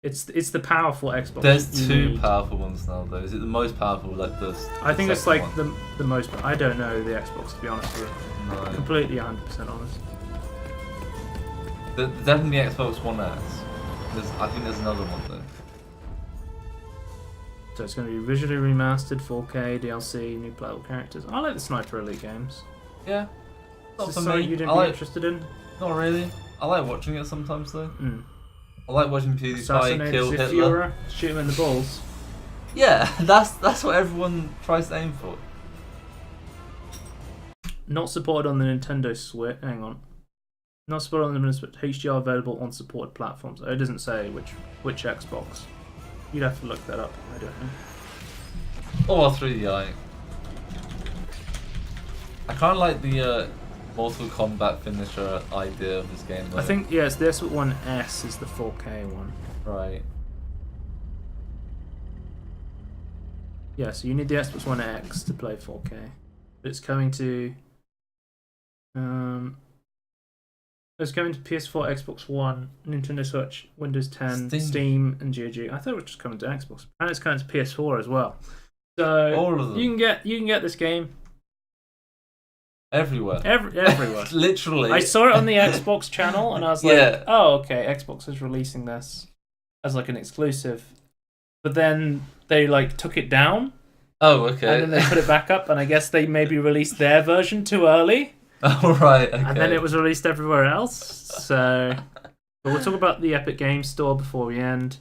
It's the powerful Xbox. There's two powerful ones now, though. Is it the most powerful, I think it's the most. I don't know the Xbox, to be honest with you. No. Completely 100% honest. Definitely Xbox One S. I think there's another one though. So it's going to be visually remastered, 4K, DLC, new playable characters. I like the Sniper Elite games. Yeah. Not for me. You didn't be interested in? Not really. I like watching it sometimes though. Mm. I like watching PewDiePie kill Hitler. Shoot him in the balls. Yeah, that's what everyone tries to aim for. Not supported on the Nintendo Switch. Hang on. Not supported on the Nintendo Switch. HDR available on supported platforms. It doesn't say which Xbox. You'd have to look that up. I don't know. Or 3DI. I kind of like the Mortal Kombat finisher idea of this game. Though. I think it's the Xbox One S is the 4K one. Right. Yeah, so you need the Xbox One X to play 4K. It's coming to it's coming to PS4, Xbox One, Nintendo Switch, Windows 10, Steam and GOG. I thought it was just coming to Xbox. And it's coming to PS4 as well. So all of them. You can get this game everywhere. Everywhere. Literally. I saw it on the Xbox channel and I was like, oh okay, Xbox is releasing this as an exclusive. But then they took it down. Oh, okay. And then they put it back up, and I guess they maybe released their version too early. Oh, right, okay. And then it was released everywhere else. So, but we'll talk about the Epic Games Store before we end.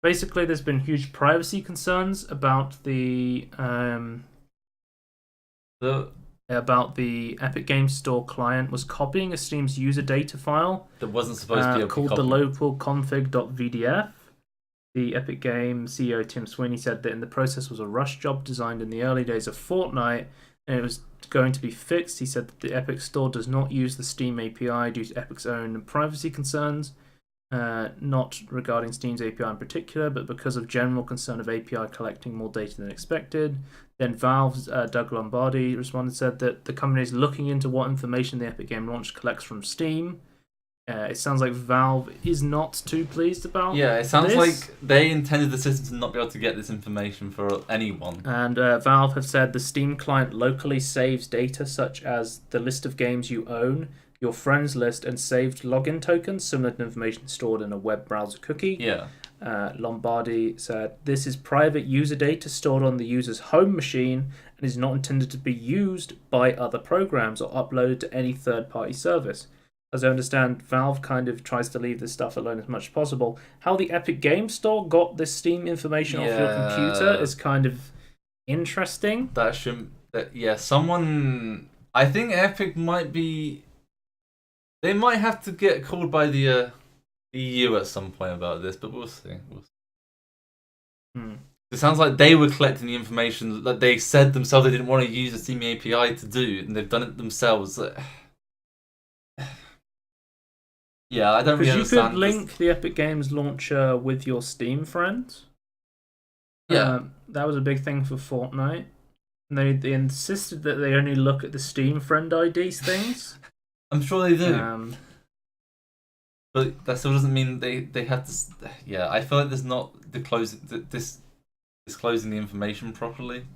Basically, there's been huge privacy concerns about the Epic Games Store client was copying a Steam's user data file that wasn't supposed to be called the local config.vdf. The Epic Games CEO Tim Sweeney said that in the process was a rush job designed in the early days of Fortnite, and it was going to be fixed. He said that the Epic Store does not use the Steam API due to Epic's own privacy concerns. not regarding Steam's API in particular, but because of general concern of API collecting more data than expected. Then Valve's Doug Lombardi responded, said that the company is looking into what information the Epic Game launch collects from Steam. It sounds like Valve is not too pleased about Yeah, it sounds this. like they intended the system to not be able to get this information for anyone. And Valve have said the Steam client locally saves data such as the list of games you own, your friends list, and saved login tokens, similar to information stored in a web browser cookie. Yeah. Lombardi said, this is private user data stored on the user's home machine and is not intended to be used by other programs or uploaded to any third-party service. As I understand, Valve kind of tries to leave this stuff alone as much as possible. How the Epic Game Store got this Steam information off your computer is kind of interesting. That shouldn't... someone... I think Epic might be... They might have to get called by the EU at some point about this, but we'll see. It sounds like they were collecting the information that they said themselves they didn't want to use the Steam API to do, and they've done it themselves. Yeah, I don't really understand. Because you could link the Epic Games launcher with your Steam friends. Yeah. That was a big thing for Fortnite. And they insisted that they only look at the Steam friend IDs things. I'm sure they do. But that still doesn't mean they have to... Yeah, I feel like there's not disclosing the information properly.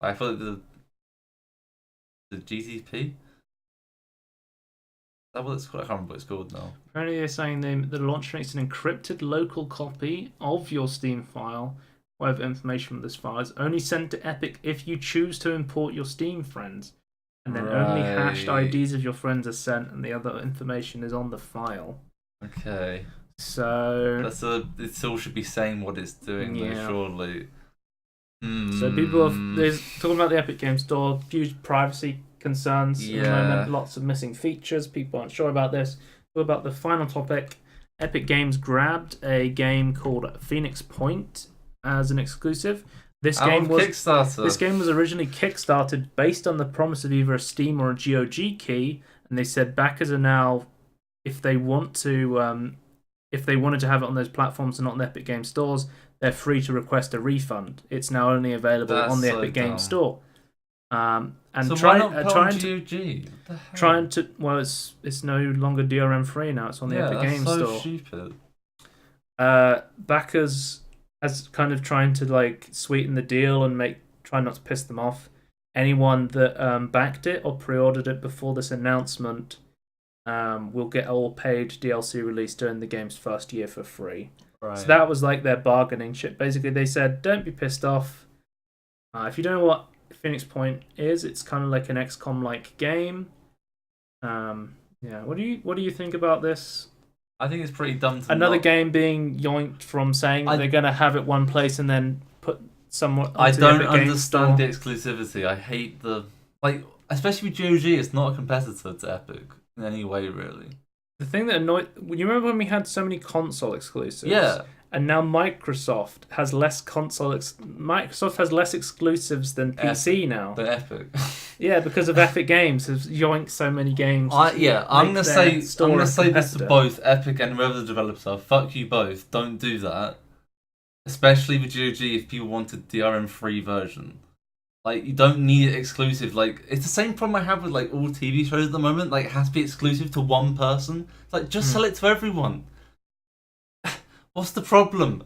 I feel like the GTP... Is that what it's called? I can't remember what it's called now. Apparently they're saying the launcher makes an encrypted local copy of your Steam file, whatever information from this file is only sent to Epic if you choose to import your Steam friends. And then only hashed IDs of your friends are sent and the other information is on the file. Okay. So... It still should be saying what it's doing, though, surely. So people are talking about the Epic Game Store, huge privacy concerns at the moment, lots of missing features, people aren't sure about this. What about the final topic? Epic Games grabbed a game called Phoenix Point as an exclusive. This game was originally kickstarted based on the promise of either a Steam or a GOG key, and they said backers are now, if they wanted to have it on those platforms and not in the Epic Game stores, they're free to request a refund. It's now only available on the Epic Game Store. And so why not put on GOG? Trying to it's no longer DRM free now. It's on the Epic Game Store. Yeah, stupid. Backers as kind of trying to like sweeten the deal and try not to piss them off. Anyone that backed it or pre-ordered it before this announcement will get all paid DLC release during the game's first year for free. Right. So that was like their bargaining chip. Basically, they said, "Don't be pissed off. If you don't know what Phoenix Point is, it's kind of like an XCOM-like game." What do you think about this? I think it's pretty dumb. Another game being yoinked from saying they're going to have it one place and then put somewhere. I don't understand the exclusivity. I hate especially with GOG. It's not a competitor to Epic in any way, really. The thing that annoyed... You remember when we had so many console exclusives? Yeah. And now Microsoft has less Microsoft has less exclusives than PC now. Than Epic. Yeah, because of Epic Games has yoinked so many games. I'm gonna say this to both Epic and whoever the developers are. Fuck you both. Don't do that. Especially with GOG if people want a DRM-free version. Like, you don't need it exclusive. Like, it's the same problem I have with like all TV shows at the moment. Like, it has to be exclusive to one person. It's like, just sell it to everyone. What's the problem?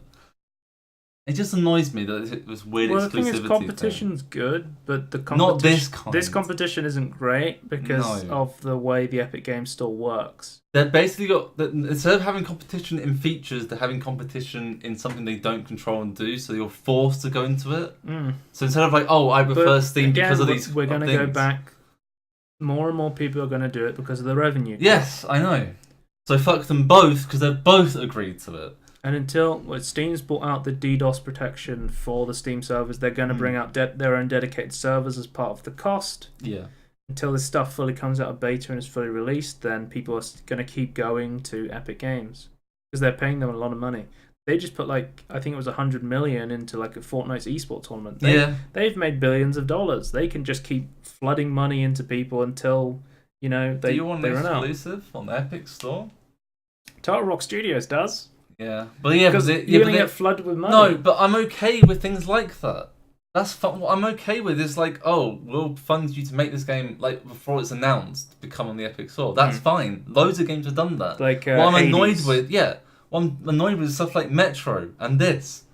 It just annoys me that it was weird exclusivity. Well, the thing is, competition's good, but not this kind. This competition isn't great because of the way the Epic Games Store works. They're basically instead of having competition in features, they're having competition in something they don't control and do. So you're forced to go into it. So instead of like, I prefer Steam because of these. We're going to go back. More and more people are going to do it because of the revenue. Yes, I know. So fuck them both because they've both agreed to it. And until Steam's brought out the DDoS protection for the Steam servers, they're going to bring out their own dedicated servers as part of the cost. Yeah. Until this stuff fully comes out of beta and is fully released, then people are going to keep going to Epic Games because they're paying them a lot of money. They just put I think it was $100 million into like a Fortnite's esports tournament. They've made billions of dollars. They can just keep flooding money into people until Do you want an exclusive on the Epic Store? Turtle Rock Studios does. Yeah, but yeah, Because but you're but going to get flooded with money. no, but I'm okay with things like that. That's fun. What I'm okay with is like, oh, we'll fund you to make this game like before it's announced to come on the Epic Store. That's fine. Loads of games have done that. Like what I'm annoyed Hades. with, what I'm annoyed with is stuff like Metro and this.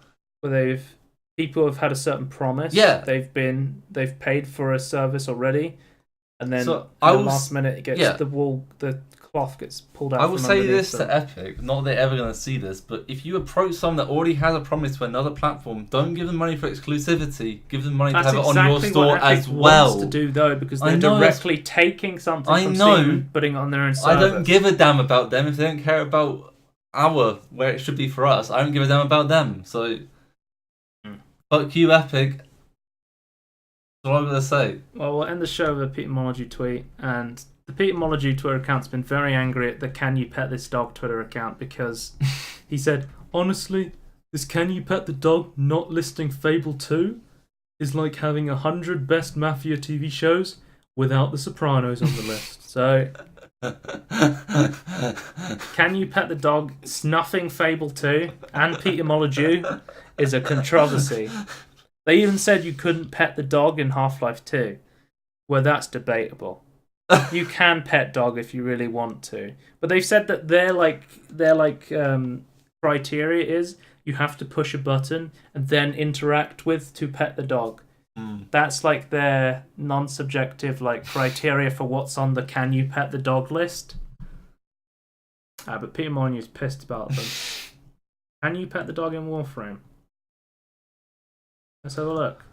Where people have had a certain promise. Yeah. They've paid for a service already, and then So at the last minute it gets the cloth gets pulled out. I will from say underneath this them. to Epic, not that they're ever going to see this, but if you approach someone that already has a promise to another platform, don't give them money for exclusivity. Give them money That's to have it exactly on your store what Epic as well. wants to do though, because I they're know, directly taking something I from know. Steam and putting it on their own service. I don't give a damn about them if they don't care about where it should be for us. I don't give a damn about them. So, fuck you, Epic. That's all I'm gonna say. Well, we'll end the show with a Peter Molyneux tweet, and the Peter Molyneux Twitter account's been very angry at the Can You Pet This Dog Twitter account because he said, honestly, this Can You Pet the Dog not listing Fable 2 is like having 100 best mafia TV shows without The Sopranos on the list. So, Can You Pet the Dog snuffing Fable 2 and Peter Molyneux is a controversy. They even said you couldn't pet the dog in Half-Life 2. Well, that's debatable. You can pet dog if you really want to, but they've said that their criteria is you have to push a button and then interact with to pet the dog. That's like their non-subjective like criteria for what's on the Can You Pet the Dog list. But Peter Molyneux's pissed about them. Can you pet the dog in Warframe? Let's have a look.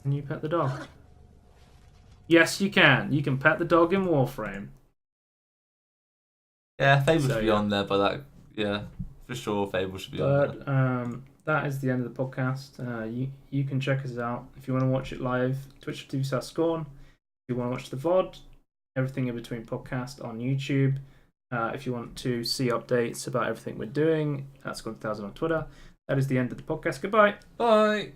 Can you pet the dog? Yes, you can. You can pet the dog in Warframe. Yeah, Fable So, should be yeah. on there, but that, yeah, for sure, Fable should be on there. But that is the end of the podcast. You can check us out if you want to watch it live. Twitch.tv/Scorn. If you want to watch the VOD, everything in between podcast on YouTube. If you want to see updates about everything we're doing, that's Scorn 1000 on Twitter. That is the end of the podcast. Goodbye. Bye.